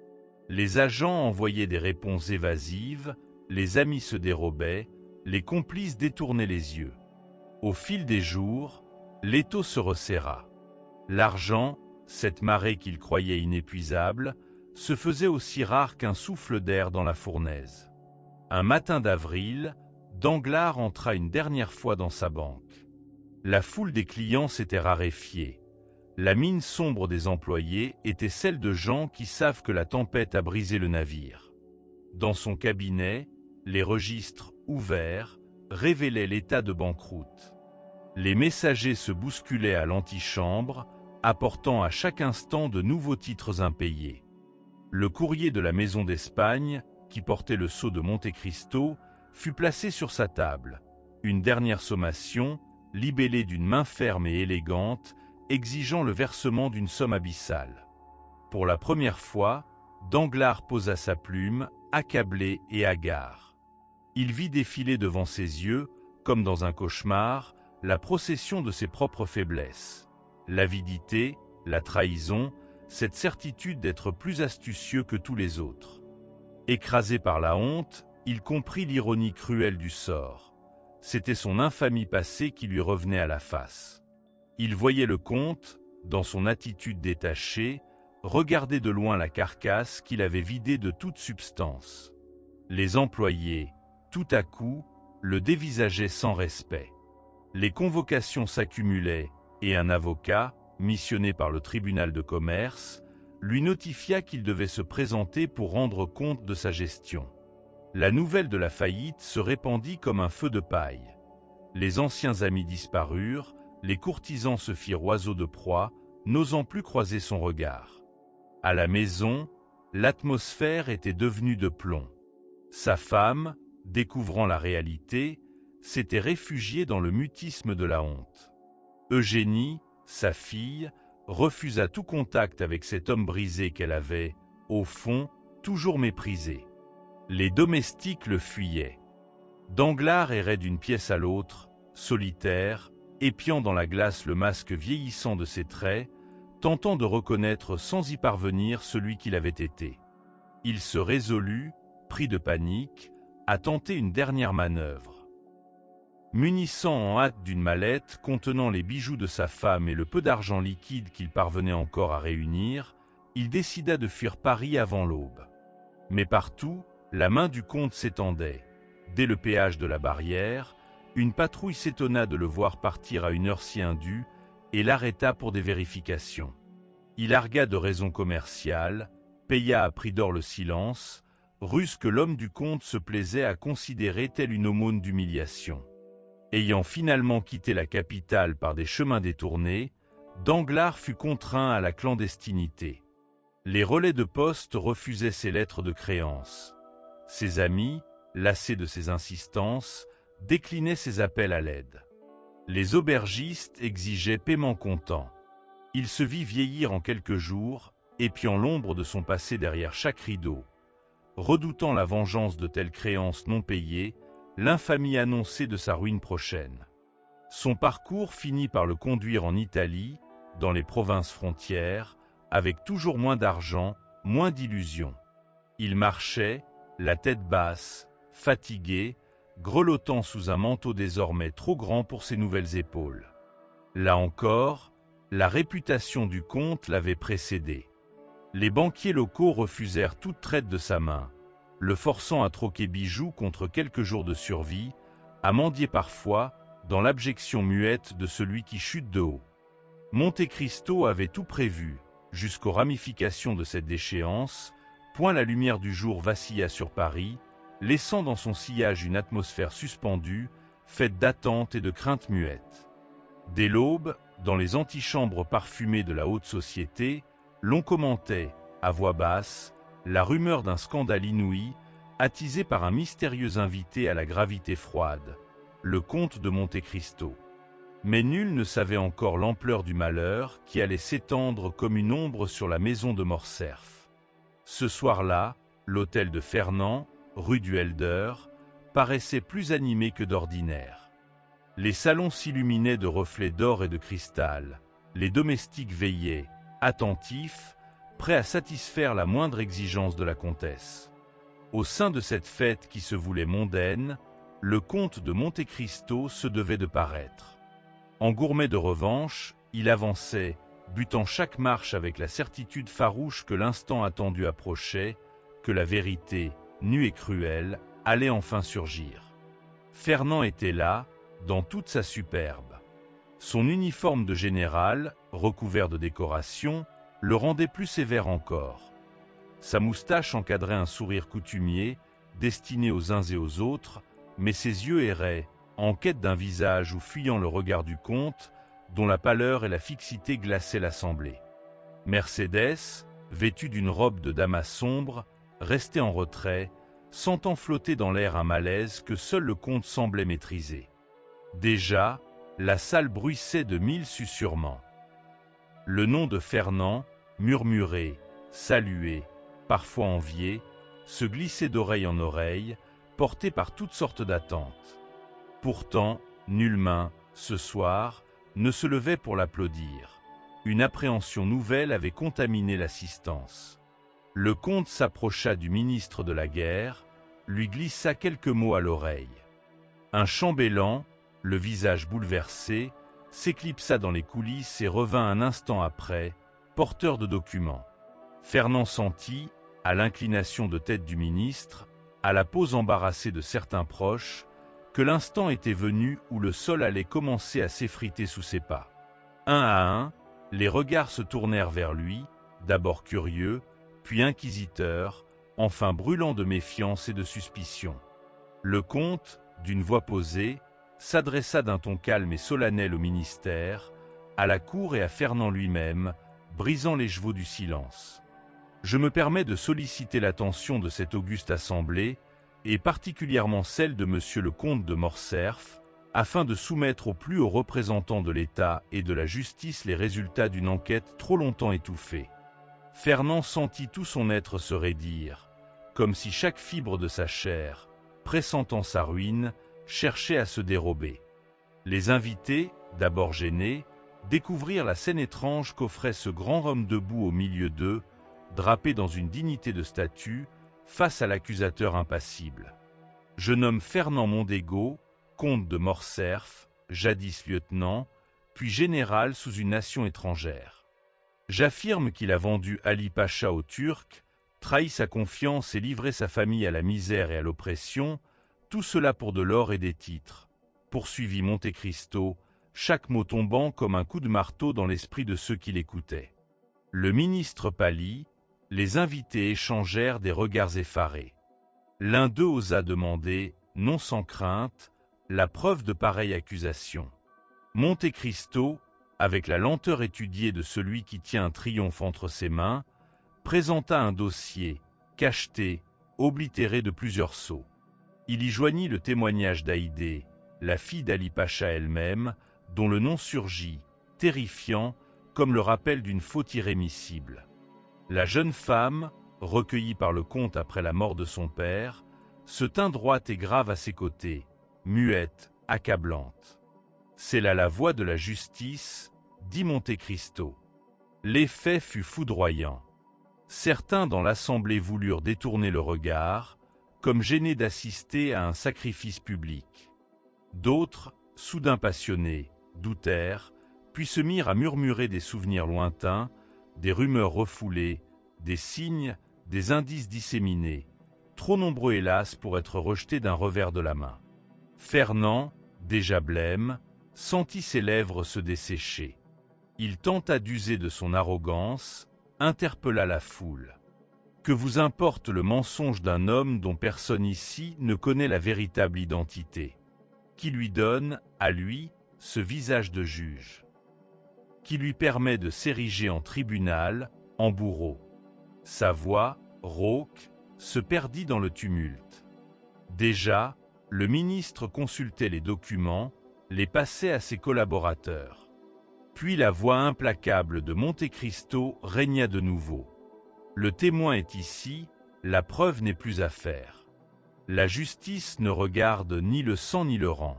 Les agents envoyaient des réponses évasives, les amis se dérobaient, les complices détournaient les yeux. Au fil des jours, l'étau se resserra. L'argent, cette marée qu'il croyait inépuisable, se faisait aussi rare qu'un souffle d'air dans la fournaise. Un matin d'avril, Danglars entra une dernière fois dans sa banque. La foule des clients s'était raréfiée. La mine sombre des employés était celle de gens qui savent que la tempête a brisé le navire. Dans son cabinet, les registres ouverts révélaient l'état de banqueroute. Les messagers se bousculaient à l'antichambre, apportant à chaque instant de nouveaux titres impayés. Le courrier de la maison d'Espagne, qui portait le sceau de Monte Cristo, fut placé sur sa table. Une dernière sommation, libellée d'une main ferme et élégante, exigeant le versement d'une somme abyssale. Pour la première fois, Danglars posa sa plume, accablé et hagard. Il vit défiler devant ses yeux, comme dans un cauchemar, la procession de ses propres faiblesses. L'avidité, la trahison, cette certitude d'être plus astucieux que tous les autres. Écrasé par la honte, il comprit l'ironie cruelle du sort. C'était son infamie passée qui lui revenait à la face. Il voyait le comte, dans son attitude détachée, regarder de loin la carcasse qu'il avait vidée de toute substance. Les employés, tout à coup, le dévisageaient sans respect. Les convocations s'accumulaient et un avocat, missionné par le tribunal de commerce, lui notifia qu'il devait se présenter pour rendre compte de sa gestion. La nouvelle de la faillite se répandit comme un feu de paille. Les anciens amis disparurent, les courtisans se firent oiseaux de proie, n'osant plus croiser son regard. À la maison, l'atmosphère était devenue de plomb. Sa femme, découvrant la réalité, s'était réfugiée dans le mutisme de la honte. Eugénie, sa fille, refusa tout contact avec cet homme brisé qu'elle avait, au fond, toujours méprisé. Les domestiques le fuyaient. Danglars errait d'une pièce à l'autre, solitaire, épiant dans la glace le masque vieillissant de ses traits, tentant de reconnaître sans y parvenir celui qu'il avait été. Il se résolut, pris de panique, à tenter une dernière manœuvre. Munissant en hâte d'une mallette contenant les bijoux de sa femme et le peu d'argent liquide qu'il parvenait encore à réunir, il décida de fuir Paris avant l'aube. Mais partout, la main du comte s'étendait. Dès le péage de la barrière, une patrouille s'étonna de le voir partir à une heure si indue et l'arrêta pour des vérifications. Il argua de raisons commerciales, paya à prix d'or le silence, ruse que l'homme du comte se plaisait à considérer telle une aumône d'humiliation. Ayant finalement quitté la capitale par des chemins détournés, Danglars fut contraint à la clandestinité. Les relais de poste refusaient ses lettres de créance. Ses amis, lassés de ses insistances, déclinaient ses appels à l'aide. Les aubergistes exigeaient paiement comptant. Il se vit vieillir en quelques jours, épiant l'ombre de son passé derrière chaque rideau. Redoutant la vengeance de telles créances non payées, l'infamie annoncée de sa ruine prochaine. Son parcours finit par le conduire en Italie, dans les provinces frontières, avec toujours moins d'argent, moins d'illusions. Il marchait, la tête basse, fatigué, grelottant sous un manteau désormais trop grand pour ses nouvelles épaules. Là encore, la réputation du comte l'avait précédé. Les banquiers locaux refusèrent toute traite de sa main, le forçant à troquer bijoux contre quelques jours de survie, à mendier parfois, dans l'abjection muette de celui qui chute de haut. Monte Cristo avait tout prévu, jusqu'aux ramifications de cette déchéance, point la lumière du jour vacilla sur Paris, laissant dans son sillage une atmosphère suspendue, faite d'attente et de crainte muette. Dès l'aube, dans les antichambres parfumées de la haute société, l'on commentait, à voix basse, la rumeur d'un scandale inouï, attisé par un mystérieux invité à la gravité froide, le comte de Monte Cristo. Mais nul ne savait encore l'ampleur du malheur qui allait s'étendre comme une ombre sur la maison de Morcerf. Ce soir-là, l'hôtel de Fernand, rue du Helder, paraissait plus animé que d'ordinaire. Les salons s'illuminaient de reflets d'or et de cristal, les domestiques veillaient, attentifs, prêts à satisfaire la moindre exigence de la comtesse. Au sein de cette fête qui se voulait mondaine, le comte de Monte Cristo se devait de paraître. En gourmet de revanche, il avançait, butant chaque marche avec la certitude farouche que l'instant attendu approchait, que la vérité, nue et cruelle, allait enfin surgir. Fernand était là, dans toute sa superbe. Son uniforme de général, recouvert de décorations, le rendait plus sévère encore. Sa moustache encadrait un sourire coutumier, destiné aux uns et aux autres, mais ses yeux erraient, en quête d'un visage ou fuyant le regard du comte, dont la pâleur et la fixité glaçaient l'assemblée. Mercédès, vêtu d'une robe de damas sombre, restait en retrait, sentant flotter dans l'air un malaise que seul le comte semblait maîtriser. Déjà, la salle bruissait de 1000 susurrements. Le nom de Fernand, murmuré, salué, parfois envié, se glissait d'oreille en oreille, porté par toutes sortes d'attentes. Pourtant, nulle main, ce soir, ne se levait pour l'applaudir. Une appréhension nouvelle avait contaminé l'assistance. Le comte s'approcha du ministre de la guerre, lui glissa quelques mots à l'oreille. Un chambellan, le visage bouleversé, s'éclipsa dans les coulisses et revint un instant après, porteur de documents. Fernand sentit, à l'inclination de tête du ministre, à la pose embarrassée de certains proches, que l'instant était venu où le sol allait commencer à s'effriter sous ses pas. Un à un, les regards se tournèrent vers lui, d'abord curieux, puis inquisiteurs, enfin brûlants de méfiance et de suspicion. Le comte, d'une voix posée, s'adressa d'un ton calme et solennel au ministère, à la cour et à Fernand lui-même, brisant les chevaux du silence. Je me permets de solliciter l'attention de cette auguste assemblée, et particulièrement celle de monsieur le comte de Morcerf, afin de soumettre au plus haut représentant de l'État et de la justice les résultats d'une enquête trop longtemps étouffée. Fernand sentit tout son être se raidir, comme si chaque fibre de sa chair, pressentant sa ruine, cherchait à se dérober. Les invités, d'abord gênés, découvrirent la scène étrange qu'offrait ce grand homme debout au milieu d'eux, drapé dans une dignité de statue, face à l'accusateur impassible. Je nomme Fernand Mondego, comte de Morcerf, jadis lieutenant, puis général sous une nation étrangère. J'affirme qu'il a vendu Ali Pacha aux Turcs, trahi sa confiance et livré sa famille à la misère et à l'oppression, tout cela pour de l'or et des titres, poursuivit Monte Cristo, chaque mot tombant comme un coup de marteau dans l'esprit de ceux qui l'écoutaient. Le ministre pâlit, les invités échangèrent des regards effarés. L'un d'eux osa demander, non sans crainte, la preuve de pareille accusation. Monte Cristo, avec la lenteur étudiée de celui qui tient un triomphe entre ses mains, présenta un dossier, cacheté, oblitéré de plusieurs sceaux. Il y joignit le témoignage d'Haïdé, la fille d'Ali Pacha elle-même, dont le nom surgit, terrifiant, comme le rappel d'une faute irrémissible. La jeune femme, recueillie par le comte après la mort de son père, se tint droite et grave à ses côtés, muette, accablante. C'est là la voix de la justice, dit Monte Cristo. L'effet fut foudroyant. Certains dans l'assemblée voulurent détourner le regard, comme gênés d'assister à un sacrifice public. D'autres, soudain passionnés, doutèrent, puis se mirent à murmurer des souvenirs lointains, des rumeurs refoulées, des signes, des indices disséminés, trop nombreux hélas pour être rejetés d'un revers de la main. Fernand, déjà blême, sentit ses lèvres se dessécher. Il tenta d'user de son arrogance, interpella la foule. Que vous importe le mensonge d'un homme dont personne ici ne connaît la véritable identité? Qui lui donne, à lui, ce visage de juge? Qui lui permet de s'ériger en tribunal, en bourreau? Sa voix, rauque, se perdit dans le tumulte. Déjà, le ministre consultait les documents, les passait à ses collaborateurs. Puis la voix implacable de Monte Cristo régna de nouveau. Le témoin est ici, la preuve n'est plus à faire. La justice ne regarde ni le sang ni le rang.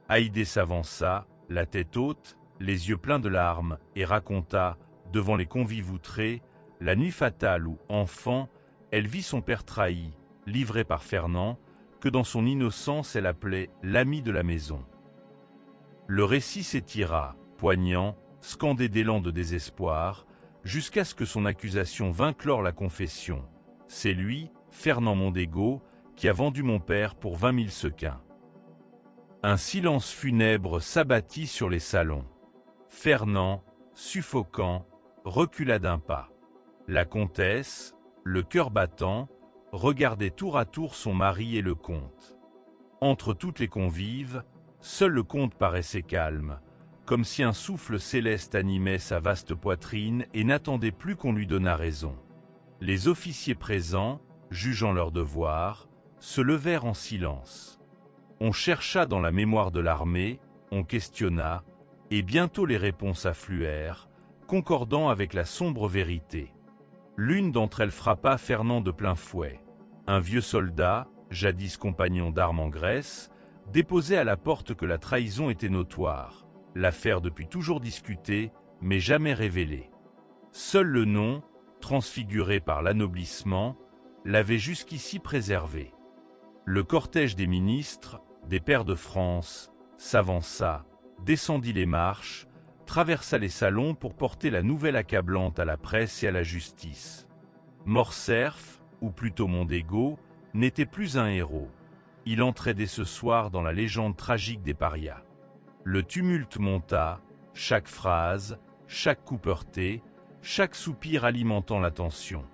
Haïdé s'avança, la tête haute, les yeux pleins de larmes, et raconta, devant les convives outrés, la nuit fatale où, enfant, elle vit son père trahi, livré par Fernand, que dans son innocence elle appelait l'ami de la maison. Le récit s'étira, poignant, scandé d'élan de désespoir, jusqu'à ce que son accusation vînt clore la confession. C'est lui, Fernand Mondego, qui a vendu mon père pour 20 000 sequins. Un silence funèbre s'abattit sur les salons. Fernand, suffocant, recula d'un pas. La comtesse, le cœur battant, regardait tour à tour son mari et le comte. Entre toutes les convives, seul le comte paraissait calme, comme si un souffle céleste animait sa vaste poitrine et n'attendait plus qu'on lui donnât raison. Les officiers présents, jugeant leur devoir, se levèrent en silence. On chercha dans la mémoire de l'armée, on questionna, et bientôt les réponses affluèrent, concordant avec la sombre vérité. L'une d'entre elles frappa Fernand de plein fouet. Un vieux soldat, jadis compagnon d'armes en Grèce, déposait à la porte que la trahison était notoire, l'affaire depuis toujours discutée, mais jamais révélée. Seul le nom, transfiguré par l'anoblissement, l'avait jusqu'ici préservé. Le cortège des ministres, des pairs de France, s'avança, descendit les marches, traversa les salons pour porter la nouvelle accablante à la presse et à la justice. Morcerf, ou plutôt Mondego, n'était plus un héros. Il entrait dès ce soir dans la légende tragique des parias. Le tumulte monta, chaque phrase, chaque coup heurté, chaque soupir alimentant la tension.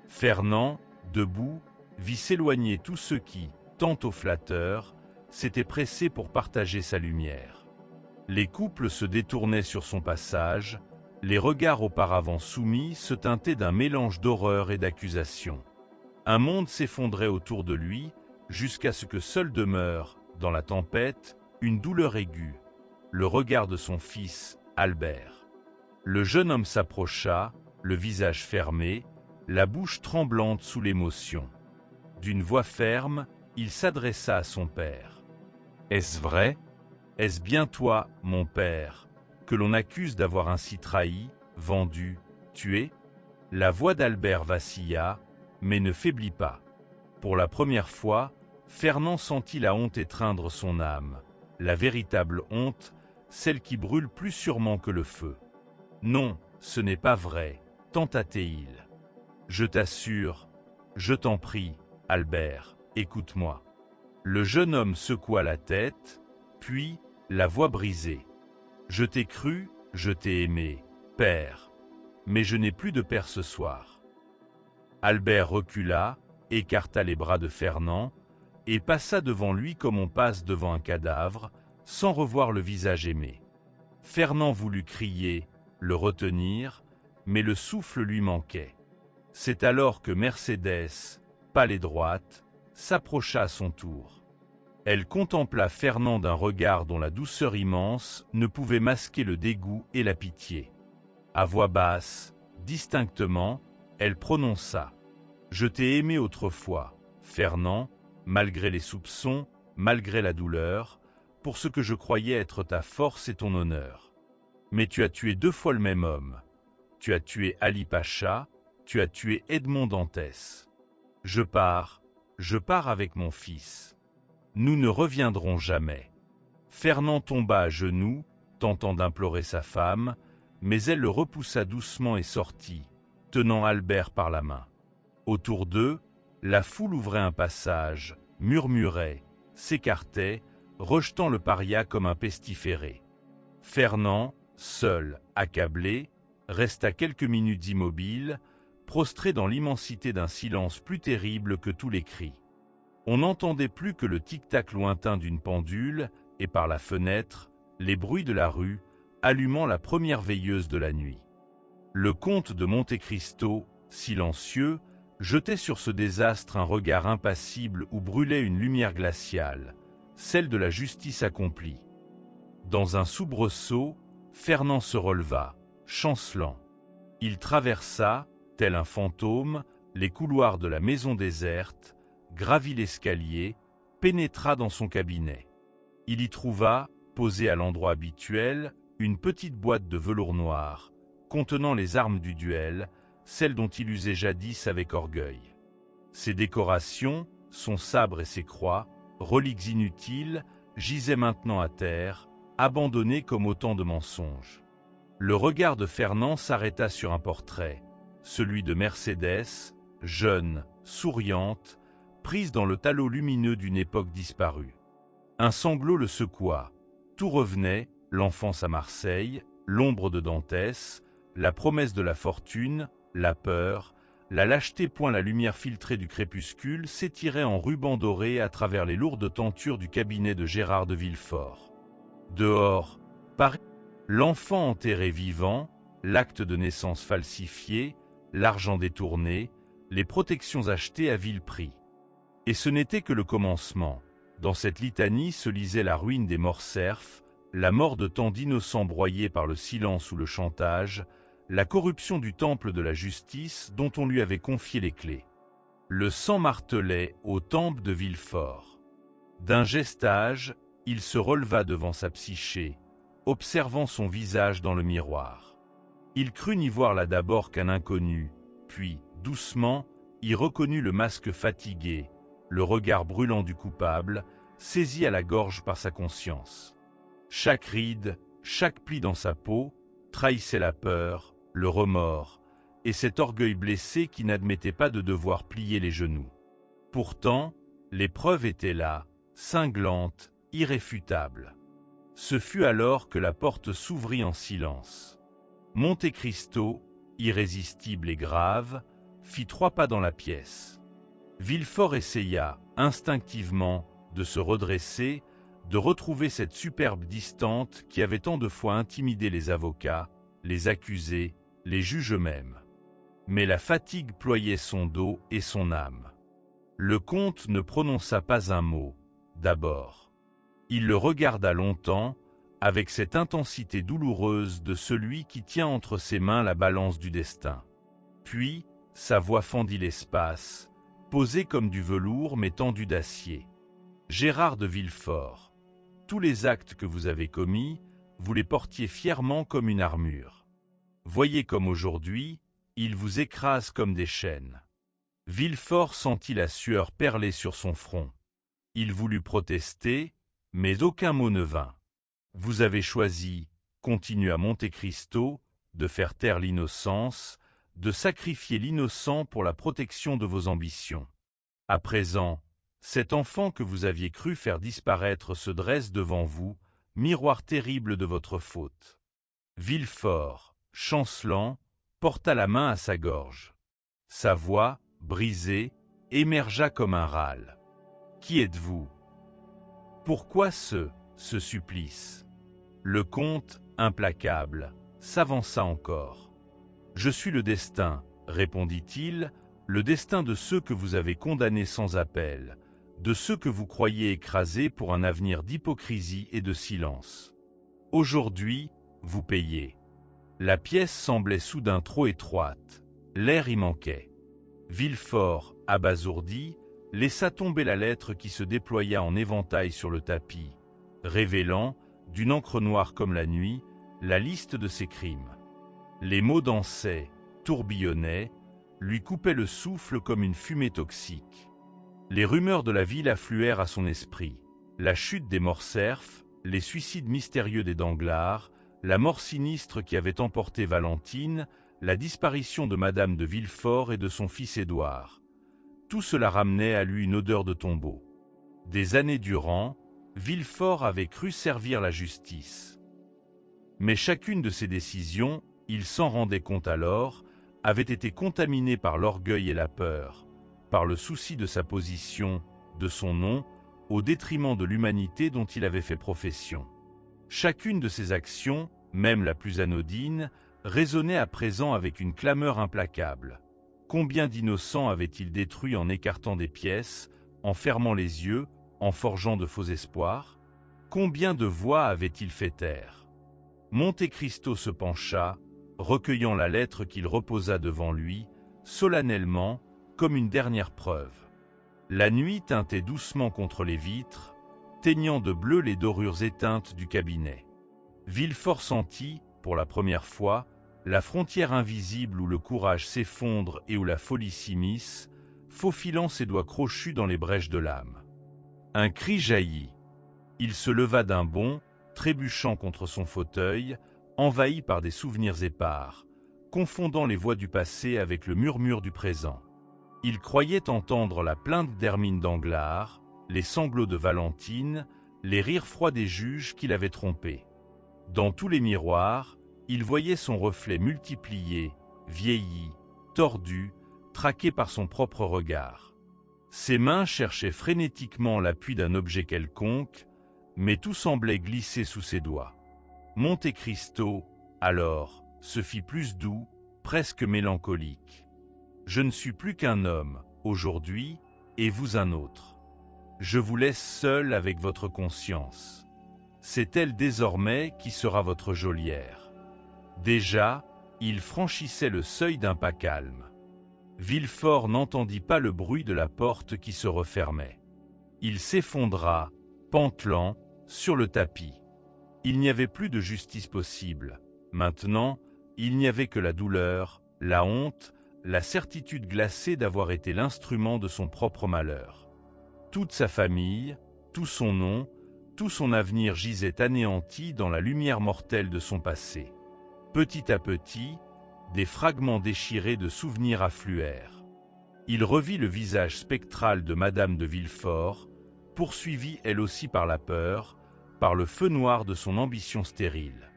Fernand, debout, vit s'éloigner tous ceux qui, tantôt flatteurs, s'étaient pressés pour partager sa lumière. Les couples se détournaient sur son passage, les regards auparavant soumis se teintaient d'un mélange d'horreur et d'accusation. Un monde s'effondrait autour de lui, jusqu'à ce que seule demeure, dans la tempête, une douleur aiguë, le regard de son fils, Albert. Le jeune homme s'approcha, le visage fermé, la bouche tremblante sous l'émotion. D'une voix ferme, il s'adressa à son père. « Est-ce vrai ? Est-ce bien toi, mon père, que l'on accuse d'avoir ainsi trahi, vendu, tué ?» La voix d'Albert vacilla, mais ne faiblit pas. Pour la première fois, Fernand sentit la honte étreindre son âme, la véritable honte, celle qui brûle plus sûrement que le feu. « Non, ce n'est pas vrai, tenta-t-il. Je t'assure, je t'en prie, Albert, écoute-moi. » Le jeune homme secoua la tête, puis, la voix brisée. « Je t'ai cru, je t'ai aimé, père, mais je n'ai plus de père ce soir. » Albert recula, écarta les bras de Fernand, et passa devant lui comme on passe devant un cadavre, sans revoir le visage aimé. Fernand voulut crier, le retenir, mais le souffle lui manquait. C'est alors que Mercédès, pâle et droite, s'approcha à son tour. Elle contempla Fernand d'un regard dont la douceur immense ne pouvait masquer le dégoût et la pitié. À voix basse, distinctement, elle prononça « Je t'ai aimé autrefois, Fernand, malgré les soupçons, malgré la douleur, pour ce que je croyais être ta force et ton honneur. Mais tu as tué 2 fois le même homme. Tu as tué Ali Pacha, tu as tué Edmond Dantès. Je pars avec mon fils. Nous ne reviendrons jamais. » Fernand tomba à genoux, tentant d'implorer sa femme, mais elle le repoussa doucement et sortit, tenant Albert par la main. Autour d'eux, la foule ouvrait un passage, murmurait, s'écartait, rejetant le paria comme un pestiféré. Fernand, seul, accablé, resta quelques minutes immobile, prostré dans l'immensité d'un silence plus terrible que tous les cris. On n'entendait plus que le tic-tac lointain d'une pendule, et par la fenêtre, les bruits de la rue, allumant la première veilleuse de la nuit. Le comte de Monte Cristo, silencieux, jetait sur ce désastre un regard impassible où brûlait une lumière glaciale, celle de la justice accomplie. Dans un soubresaut, Fernand se releva, chancelant. Il traversa, tel un fantôme, les couloirs de la maison déserte, gravit l'escalier, pénétra dans son cabinet. Il y trouva, posée à l'endroit habituel, une petite boîte de velours noir, contenant les armes du duel, celles dont il usait jadis avec orgueil. Ses décorations, son sabre et ses croix, reliques inutiles, gisaient maintenant à terre, abandonnées comme autant de mensonges. Le regard de Fernand s'arrêta sur un portrait, celui de Mercédès, jeune, souriante, prise dans le talot lumineux d'une époque disparue. Un sanglot le secoua. Tout revenait, l'enfance à Marseille, l'ombre de Dantès, la promesse de la fortune, la peur, la lâcheté point la lumière filtrée du crépuscule s'étirait en rubans dorés à travers les lourdes tentures du cabinet de Gérard de Villefort. Dehors, Paris L'enfant enterré vivant, l'acte de naissance falsifié, l'argent détourné, les protections achetées à vil prix. Et ce n'était que le commencement. Dans cette litanie se lisait la ruine des Morcerf, la mort de tant d'innocents broyés par le silence ou le chantage, la corruption du temple de la justice dont on lui avait confié les clés. Le sang martelait au temple de Villefort. D'un geste âge, il se releva devant sa psyché, observant son visage dans le miroir. Il crut n'y voir là d'abord qu'un inconnu, puis, doucement, y reconnut le masque fatigué, le regard brûlant du coupable, saisi à la gorge par sa conscience. Chaque ride, chaque pli dans sa peau, trahissait la peur, le remords, et cet orgueil blessé qui n'admettait pas de devoir plier les genoux. Pourtant, les preuves étaient là, cinglantes, irréfutables. Ce fut alors que la porte s'ouvrit en silence. Monte Cristo, irrésistible et grave, fit 3 pas dans la pièce. Villefort essaya, instinctivement, de se redresser, de retrouver cette superbe distante qui avait tant de fois intimidé les avocats, les accusés, les juges eux-mêmes. Mais la fatigue ployait son dos et son âme. Le comte ne prononça pas un mot, d'abord. Il le regarda longtemps, avec cette intensité douloureuse de celui qui tient entre ses mains la balance du destin. Puis, sa voix fendit l'espace, posée comme du velours mais tendue d'acier. « Gérard de Villefort, tous les actes que vous avez commis, vous les portiez fièrement comme une armure. Voyez comme aujourd'hui, ils vous écrasent comme des chaînes. » Villefort sentit la sueur perler sur son front. Il voulut protester, mais aucun mot ne vint. « Vous avez choisi, » continua Monte Cristo, « de faire taire l'innocence, de sacrifier l'innocent pour la protection de vos ambitions. À présent, cet enfant que vous aviez cru faire disparaître se dresse devant vous, miroir terrible de votre faute. » Villefort, chancelant, porta la main à sa gorge. Sa voix, brisée, émergea comme un râle. « Qui êtes-vous? Pourquoi ce supplice ?» Le comte, implacable, s'avança encore. « Je suis le destin, » répondit-il, « le destin de ceux que vous avez condamnés sans appel, de ceux que vous croyez écrasés pour un avenir d'hypocrisie et de silence. Aujourd'hui, vous payez. » La pièce semblait soudain trop étroite, l'air y manquait. Villefort, abasourdi, laissa tomber la lettre qui se déploya en éventail sur le tapis, révélant, d'une encre noire comme la nuit, la liste de ses crimes. Les mots dansaient, tourbillonnaient, lui coupaient le souffle comme une fumée toxique. Les rumeurs de la ville affluèrent à son esprit. La chute des Morcerf, les suicides mystérieux des Danglars, la mort sinistre qui avait emporté Valentine, la disparition de Madame de Villefort et de son fils Édouard. Tout cela ramenait à lui une odeur de tombeau. Des années durant, Villefort avait cru servir la justice. Mais chacune de ses décisions, il s'en rendait compte alors, avait été contaminée par l'orgueil et la peur, par le souci de sa position, de son nom, au détriment de l'humanité dont il avait fait profession. Chacune de ses actions, même la plus anodine, résonnait à présent avec une clameur implacable. Combien d'innocents avait-il détruits en écartant des pièces, en fermant les yeux, en forgeant de faux espoirs? Combien de voix avait-il fait taire? Monte Cristo se pencha, recueillant la lettre qu'il reposa devant lui, solennellement, comme une dernière preuve. La nuit tintait doucement contre les vitres, teignant de bleu les dorures éteintes du cabinet. Villefort sentit, pour la première fois, la frontière invisible où le courage s'effondre et où la folie s'immisce, faufilant ses doigts crochus dans les brèches de l'âme. Un cri jaillit. Il se leva d'un bond, trébuchant contre son fauteuil, envahi par des souvenirs épars, confondant les voix du passé avec le murmure du présent. Il croyait entendre la plainte d'Hermine Danglars, les sanglots de Valentine, les rires froids des juges qui l'avaient trompé. Dans tous les miroirs, il voyait son reflet multiplié, vieilli, tordu, traqué par son propre regard. Ses mains cherchaient frénétiquement l'appui d'un objet quelconque, mais tout semblait glisser sous ses doigts. Monte Cristo, alors, se fit plus doux, presque mélancolique. « Je ne suis plus qu'un homme, aujourd'hui, et vous un autre. Je vous laisse seul avec votre conscience. C'est elle désormais qui sera votre geôlière. » Déjà, il franchissait le seuil d'un pas calme. Villefort n'entendit pas le bruit de la porte qui se refermait. Il s'effondra, pantelant, sur le tapis. Il n'y avait plus de justice possible. Maintenant, il n'y avait que la douleur, la honte, la certitude glacée d'avoir été l'instrument de son propre malheur. Toute sa famille, tout son nom, tout son avenir gisait anéanti dans la lumière mortelle de son passé. Petit à petit, des fragments déchirés de souvenirs affluèrent. Il revit le visage spectral de Madame de Villefort, poursuivie elle aussi par la peur, par le feu noir de son ambition stérile.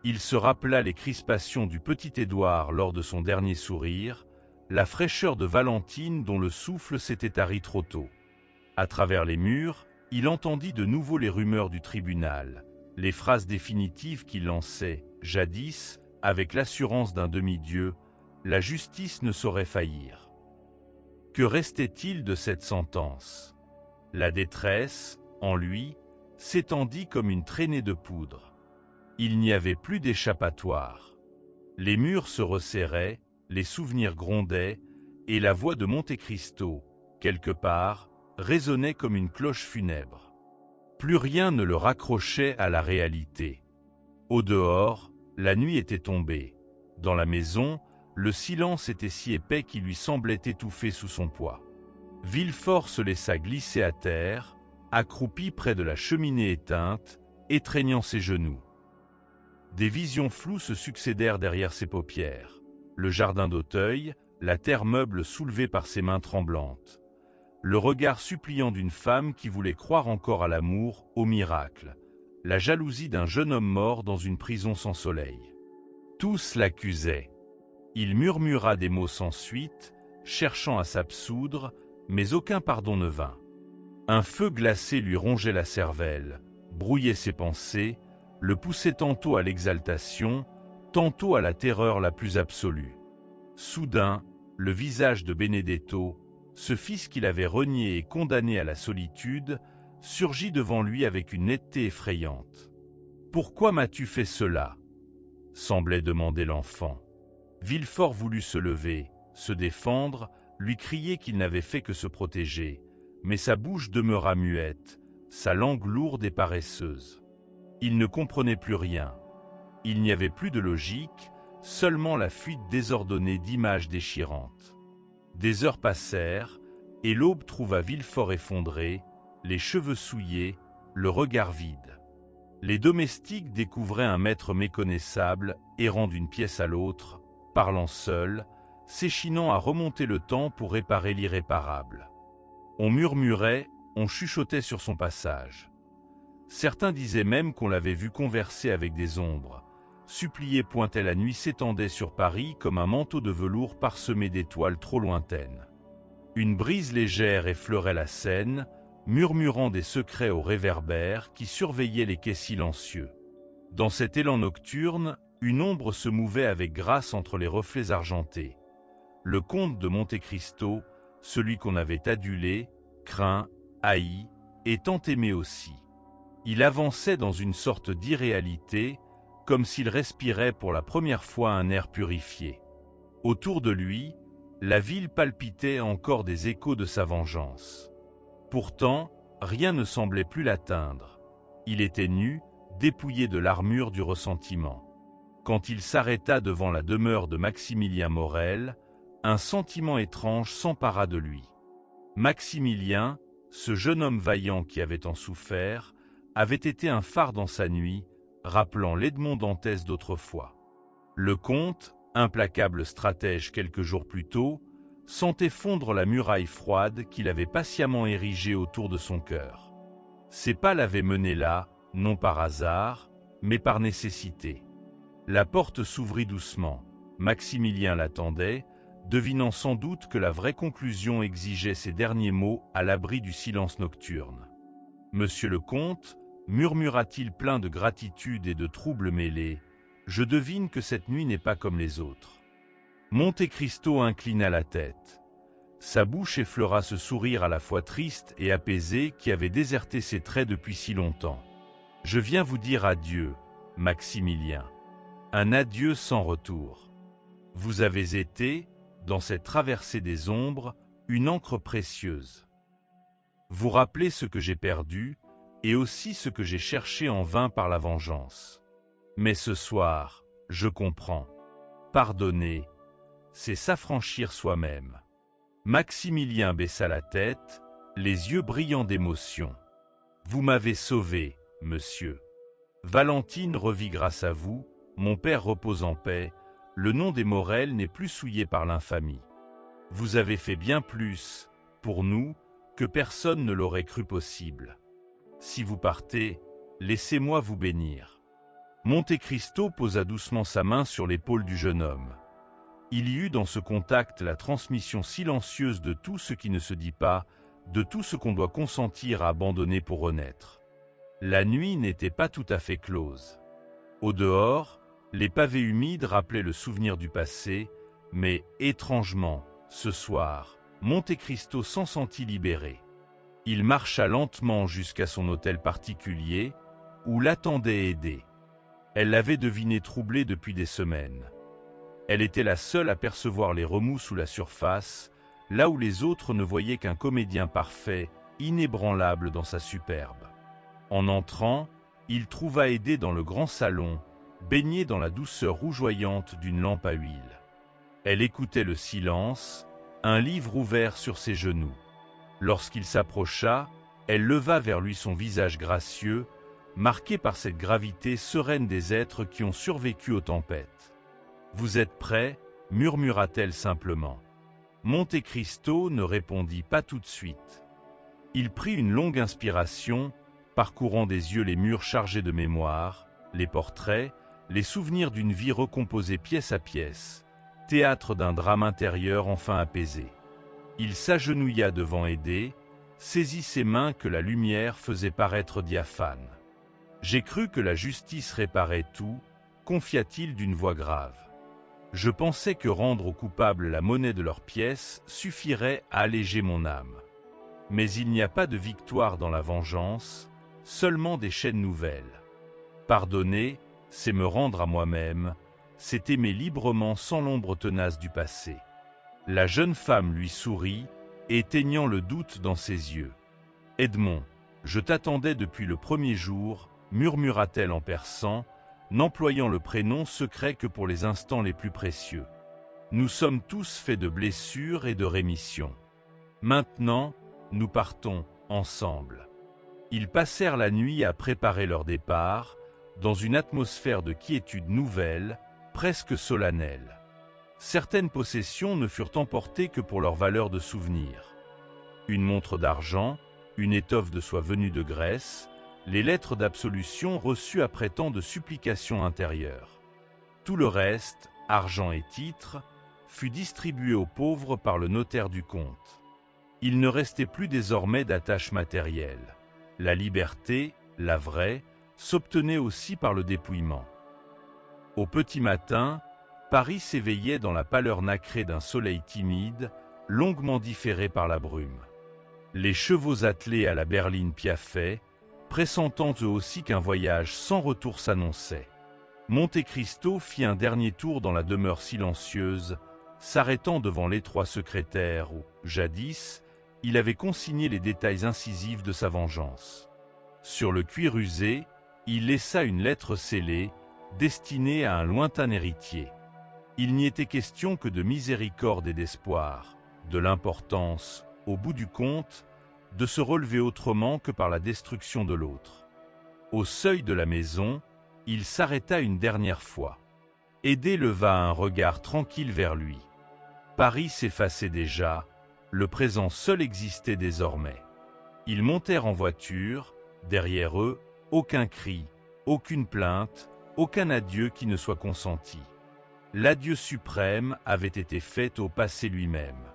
Il se rappela les crispations du petit Édouard lors de son dernier sourire, la fraîcheur de Valentine dont le souffle s'était tari trop tôt. À travers les murs, il entendit de nouveau les rumeurs du tribunal, les phrases définitives qu'il lançait, jadis, avec l'assurance d'un demi-dieu, la justice ne saurait faillir. Que restait-il de cette sentence? La détresse, en lui, s'étendit comme une traînée de poudre. Il n'y avait plus d'échappatoire. Les murs se resserraient, les souvenirs grondaient, et la voix de Monte Cristo, quelque part, résonnait comme une cloche funèbre. Plus rien ne le raccrochait à la réalité. Au dehors, la nuit était tombée. Dans la maison, le silence était si épais qu'il lui semblait étouffer sous son poids. Villefort se laissa glisser à terre, accroupi près de la cheminée éteinte, étreignant ses genoux. Des visions floues se succédèrent derrière ses paupières. Le jardin d'Auteuil, la terre meuble soulevée par ses mains tremblantes. Le regard suppliant d'une femme qui voulait croire encore à l'amour, au miracle. La jalousie d'un jeune homme mort dans une prison sans soleil. Tous l'accusaient. Il murmura des mots sans suite, cherchant à s'absoudre, mais aucun pardon ne vint. Un feu glacé lui rongeait la cervelle, brouillait ses pensées, le poussait tantôt à l'exaltation, tantôt à la terreur la plus absolue. Soudain, le visage de Benedetto, ce fils qu'il avait renié et condamné à la solitude, surgit devant lui avec une netteté effrayante. « Pourquoi m'as-tu fait cela ?» semblait demander l'enfant. Villefort voulut se lever, se défendre, lui crier qu'il n'avait fait que se protéger, mais sa bouche demeura muette, sa langue lourde et paresseuse. Il ne comprenait plus rien. Il n'y avait plus de logique, seulement la fuite désordonnée d'images déchirantes. Des heures passèrent, et l'aube trouva Villefort effondré, les cheveux souillés, le regard vide. Les domestiques découvraient un maître méconnaissable, errant d'une pièce à l'autre, parlant seul, s'échinant à remonter le temps pour réparer l'irréparable. On murmurait, on chuchotait sur son passage. Certains disaient même qu'on l'avait vu converser avec des ombres. Supplier pointait la nuit s'étendait sur Paris comme un manteau de velours parsemé d'étoiles trop lointaines. Une brise légère effleurait la Seine, murmurant des secrets aux réverbères qui surveillaient les quais silencieux. Dans cet élan nocturne, une ombre se mouvait avec grâce entre les reflets argentés. Le comte de Monte Cristo, celui qu'on avait adulé, craint, haï, et tant aimé aussi. Il avançait dans une sorte d'irréalité, comme s'il respirait pour la première fois un air purifié. Autour de lui, la ville palpitait encore des échos de sa vengeance. Pourtant, rien ne semblait plus l'atteindre. Il était nu, dépouillé de l'armure du ressentiment. Quand il s'arrêta devant la demeure de Maximilien Morel, un sentiment étrange s'empara de lui. Maximilien, ce jeune homme vaillant qui avait tant souffert, avait été un phare dans sa nuit, rappelant l'Edmond Dantès d'autrefois. Le comte, implacable stratège quelques jours plus tôt, sentait fondre la muraille froide qu'il avait patiemment érigée autour de son cœur. Ses pas l'avaient mené là, non par hasard, mais par nécessité. La porte s'ouvrit doucement. Maximilien l'attendait, devinant sans doute que la vraie conclusion exigeait ces derniers mots à l'abri du silence nocturne. « Monsieur le comte, murmura-t-il plein de gratitude et de troubles mêlés. Je devine que cette nuit n'est pas comme les autres. Monte Cristo inclina la tête. Sa bouche effleura ce sourire à la fois triste et apaisé qui avait déserté ses traits depuis si longtemps. Je viens vous dire adieu, Maximilien. Un adieu sans retour. Vous avez été, dans cette traversée des ombres, une encre précieuse. Vous rappelez ce que j'ai perdu, et aussi ce que j'ai cherché en vain par la vengeance. Mais ce soir, je comprends. Pardonner, c'est s'affranchir soi-même. Maximilien baissa la tête, les yeux brillants d'émotion. Vous m'avez sauvé, monsieur. Valentine revit grâce à vous, mon père repose en paix, le nom des Morel n'est plus souillé par l'infamie. Vous avez fait bien plus, pour nous, que personne ne l'aurait cru possible. Si vous partez, laissez-moi vous bénir. Monte Cristo posa doucement sa main sur l'épaule du jeune homme. Il y eut dans ce contact la transmission silencieuse de tout ce qui ne se dit pas, de tout ce qu'on doit consentir à abandonner pour renaître. La nuit n'était pas tout à fait close. Au dehors, les pavés humides rappelaient le souvenir du passé, mais, étrangement, ce soir, Monte Cristo s'en sentit libéré. Il marcha lentement jusqu'à son hôtel particulier, où l'attendait Haydée. Elle l'avait deviné troublé depuis des semaines. Elle était la seule à percevoir les remous sous la surface, là où les autres ne voyaient qu'un comédien parfait, inébranlable dans sa superbe. En entrant, il trouva Haydée dans le grand salon, baignée dans la douceur rougeoyante d'une lampe à huile. Elle écoutait le silence, un livre ouvert sur ses genoux. Lorsqu'il s'approcha, elle leva vers lui son visage gracieux, marqué par cette gravité sereine des êtres qui ont survécu aux tempêtes. « Vous êtes prêt ?» murmura-t-elle simplement. Monte Cristo ne répondit pas tout de suite. Il prit une longue inspiration, parcourant des yeux les murs chargés de mémoire, les portraits, les souvenirs d'une vie recomposée pièce à pièce, théâtre d'un drame intérieur enfin apaisé. Il s'agenouilla devant Haydée, saisit ses mains que la lumière faisait paraître diaphanes. « J'ai cru que la justice réparait tout », confia-t-il d'une voix grave. « Je pensais que rendre aux coupables la monnaie de leurs pièces suffirait à alléger mon âme. Mais il n'y a pas de victoire dans la vengeance, seulement des chaînes nouvelles. Pardonner, c'est me rendre à moi-même, c'est aimer librement sans l'ombre tenace du passé. » La jeune femme lui sourit, éteignant le doute dans ses yeux. « Edmond, je t'attendais depuis le premier jour, » murmura-t-elle en persan, n'employant le prénom secret que pour les instants les plus précieux. « Nous sommes tous faits de blessures et de rémissions. Maintenant, nous partons ensemble. » Ils passèrent la nuit à préparer leur départ, dans une atmosphère de quiétude nouvelle, presque solennelle. Certaines possessions ne furent emportées que pour leur valeur de souvenir. Une montre d'argent, une étoffe de soie venue de Grèce, les lettres d'absolution reçues après tant de supplications intérieures. Tout le reste, argent et titres, fut distribué aux pauvres par le notaire du comte. Il ne restait plus désormais d'attaches matérielles. La liberté, la vraie, s'obtenait aussi par le dépouillement. Au petit matin, Paris s'éveillait dans la pâleur nacrée d'un soleil timide, longuement différé par la brume. Les chevaux attelés à la berline piaffaient, pressentant eux aussi qu'un voyage sans retour s'annonçait. Monte Cristo fit un dernier tour dans la demeure silencieuse, s'arrêtant devant l'étroit secrétaire où, jadis, il avait consigné les détails incisifs de sa vengeance. Sur le cuir usé, il laissa une lettre scellée, destinée à un lointain héritier. Il n'y était question que de miséricorde et d'espoir, de l'importance, au bout du compte, de se relever autrement que par la destruction de l'autre. Au seuil de la maison, il s'arrêta une dernière fois. Haydée leva un regard tranquille vers lui. Paris s'effaçait déjà, le présent seul existait désormais. Ils montèrent en voiture, derrière eux, aucun cri, aucune plainte, aucun adieu qui ne soit consenti. L'adieu suprême avait été fait au passé lui-même.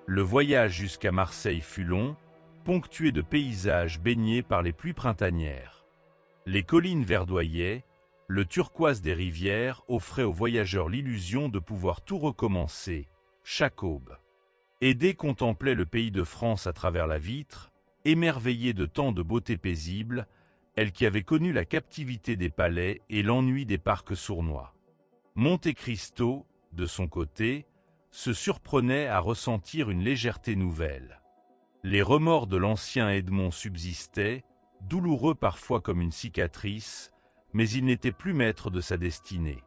Le voyage jusqu'à Marseille fut long, ponctué de paysages baignés par les pluies printanières. Les collines verdoyaient, le turquoise des rivières offrait aux voyageurs l'illusion de pouvoir tout recommencer, chaque aube. Haydée contemplait le pays de France à travers la vitre, émerveillée de tant de beauté paisible, elle qui avait connu la captivité des palais et l'ennui des parcs sournois. Monte Cristo, de son côté, se surprenait à ressentir une légèreté nouvelle. Les remords de l'ancien Edmond subsistaient, douloureux parfois comme une cicatrice, mais il n'était plus maître de sa destinée.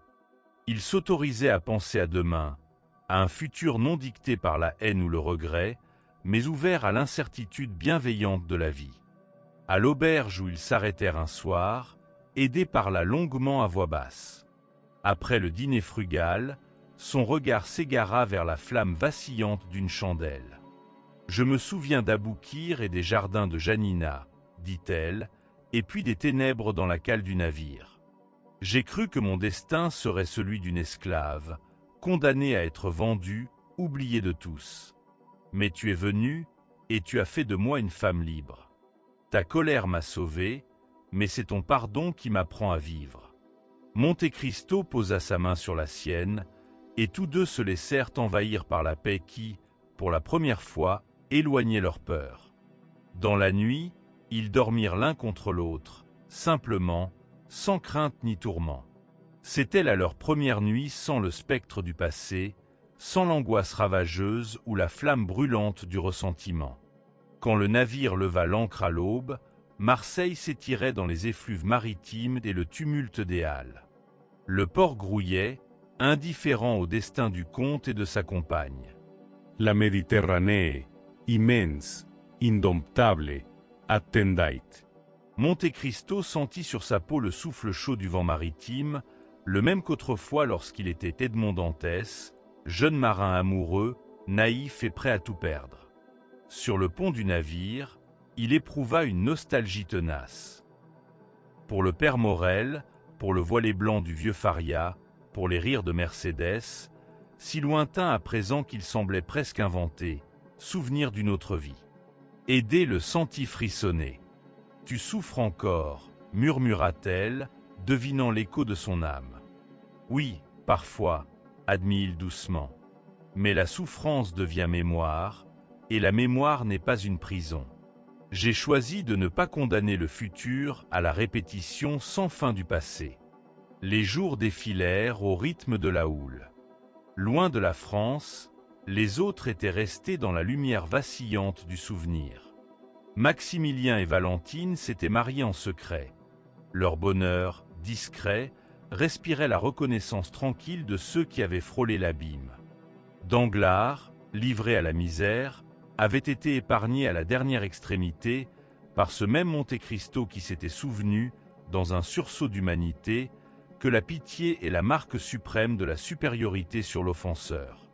Il s'autorisait à penser à demain, à un futur non dicté par la haine ou le regret, mais ouvert à l'incertitude bienveillante de la vie. À l'auberge où ils s'arrêtèrent un soir, Haydée parla longuement à voix basse. Après le dîner frugal, son regard s'égara vers la flamme vacillante d'une chandelle. « Je me souviens d'Aboukir et des jardins de Janina, dit-elle, et puis des ténèbres dans la cale du navire. J'ai cru que mon destin serait celui d'une esclave, condamnée à être vendue, oubliée de tous. Mais tu es venue, et tu as fait de moi une femme libre. Ta colère m'a sauvé, mais c'est ton pardon qui m'apprend à vivre. » Monte Cristo posa sa main sur la sienne, et tous deux se laissèrent envahir par la paix qui, pour la première fois, éloignait leur peur. Dans la nuit, ils dormirent l'un contre l'autre, simplement, sans crainte ni tourment. C'était là leur première nuit sans le spectre du passé, sans l'angoisse ravageuse ou la flamme brûlante du ressentiment. Quand le navire leva l'ancre à l'aube, Marseille s'étirait dans les effluves maritimes et le tumulte des halles. Le port grouillait, indifférent au destin du comte et de sa compagne. La Méditerranée, immense, indomptable, attendait. Monte Cristo sentit sur sa peau le souffle chaud du vent maritime, le même qu'autrefois lorsqu'il était Edmond Dantès, jeune marin amoureux, naïf et prêt à tout perdre. Sur le pont du navire, il éprouva une nostalgie tenace. Pour le père Morel, pour le voilet blanc du vieux Faria, pour les rires de Mercédès, si lointain à présent qu'il semblait presque inventé, souvenir d'une autre vie. Haydée le sentit frissonner. « Tu souffres encore » murmura-t-elle, devinant l'écho de son âme. « Oui, parfois » admit-il doucement. « Mais la souffrance devient mémoire, et la mémoire n'est pas une prison. J'ai choisi de ne pas condamner le futur à la répétition sans fin du passé. » Les jours défilèrent au rythme de la houle. Loin de la France, les autres étaient restés dans la lumière vacillante du souvenir. Maximilien et Valentine s'étaient mariés en secret. Leur bonheur, discret, respirait la reconnaissance tranquille de ceux qui avaient frôlé l'abîme. Danglars, livré à la misère, avait été épargné à la dernière extrémité par ce même Monte Cristo qui s'était souvenu, dans un sursaut d'humanité, que la pitié est la marque suprême de la supériorité sur l'offenseur.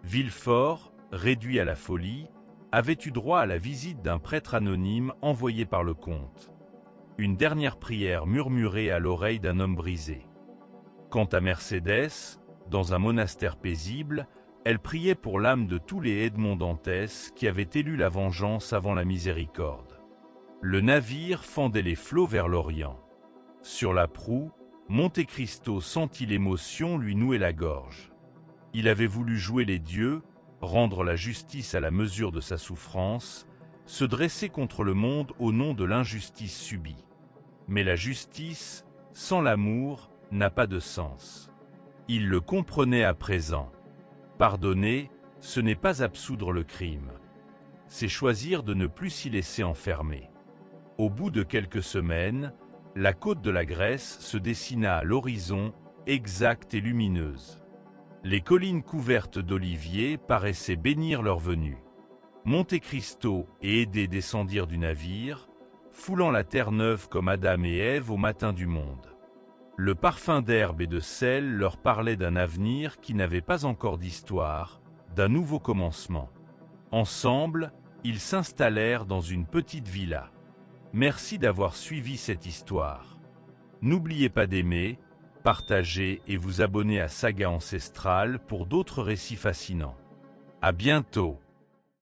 Villefort, réduit à la folie, avait eu droit à la visite d'un prêtre anonyme envoyé par le comte. Une dernière prière murmurée à l'oreille d'un homme brisé. Quant à Mercédès, dans un monastère paisible, elle priait pour l'âme de tous les Edmond Dantès qui avaient élu la vengeance avant la miséricorde. Le navire fendait les flots vers l'Orient. Sur la proue, Monte Cristo sentit l'émotion lui nouer la gorge. Il avait voulu jouer les dieux, rendre la justice à la mesure de sa souffrance, se dresser contre le monde au nom de l'injustice subie. Mais la justice, sans l'amour, n'a pas de sens. Il le comprenait à présent. Pardonner, ce n'est pas absoudre le crime. C'est choisir de ne plus s'y laisser enfermer. Au bout de quelques semaines, la côte de la Grèce se dessina à l'horizon, exacte et lumineuse. Les collines couvertes d'oliviers paraissaient bénir leur venue. Monte Cristo et Haydée descendirent du navire, foulant la terre neuve comme Adam et Ève au matin du monde. Le parfum d'herbe et de sel leur parlait d'un avenir qui n'avait pas encore d'histoire, d'un nouveau commencement. Ensemble, ils s'installèrent dans une petite villa. Merci d'avoir suivi cette histoire. N'oubliez pas d'aimer, partager et vous abonner à Saga Ancestrale pour d'autres récits fascinants. À bientôt.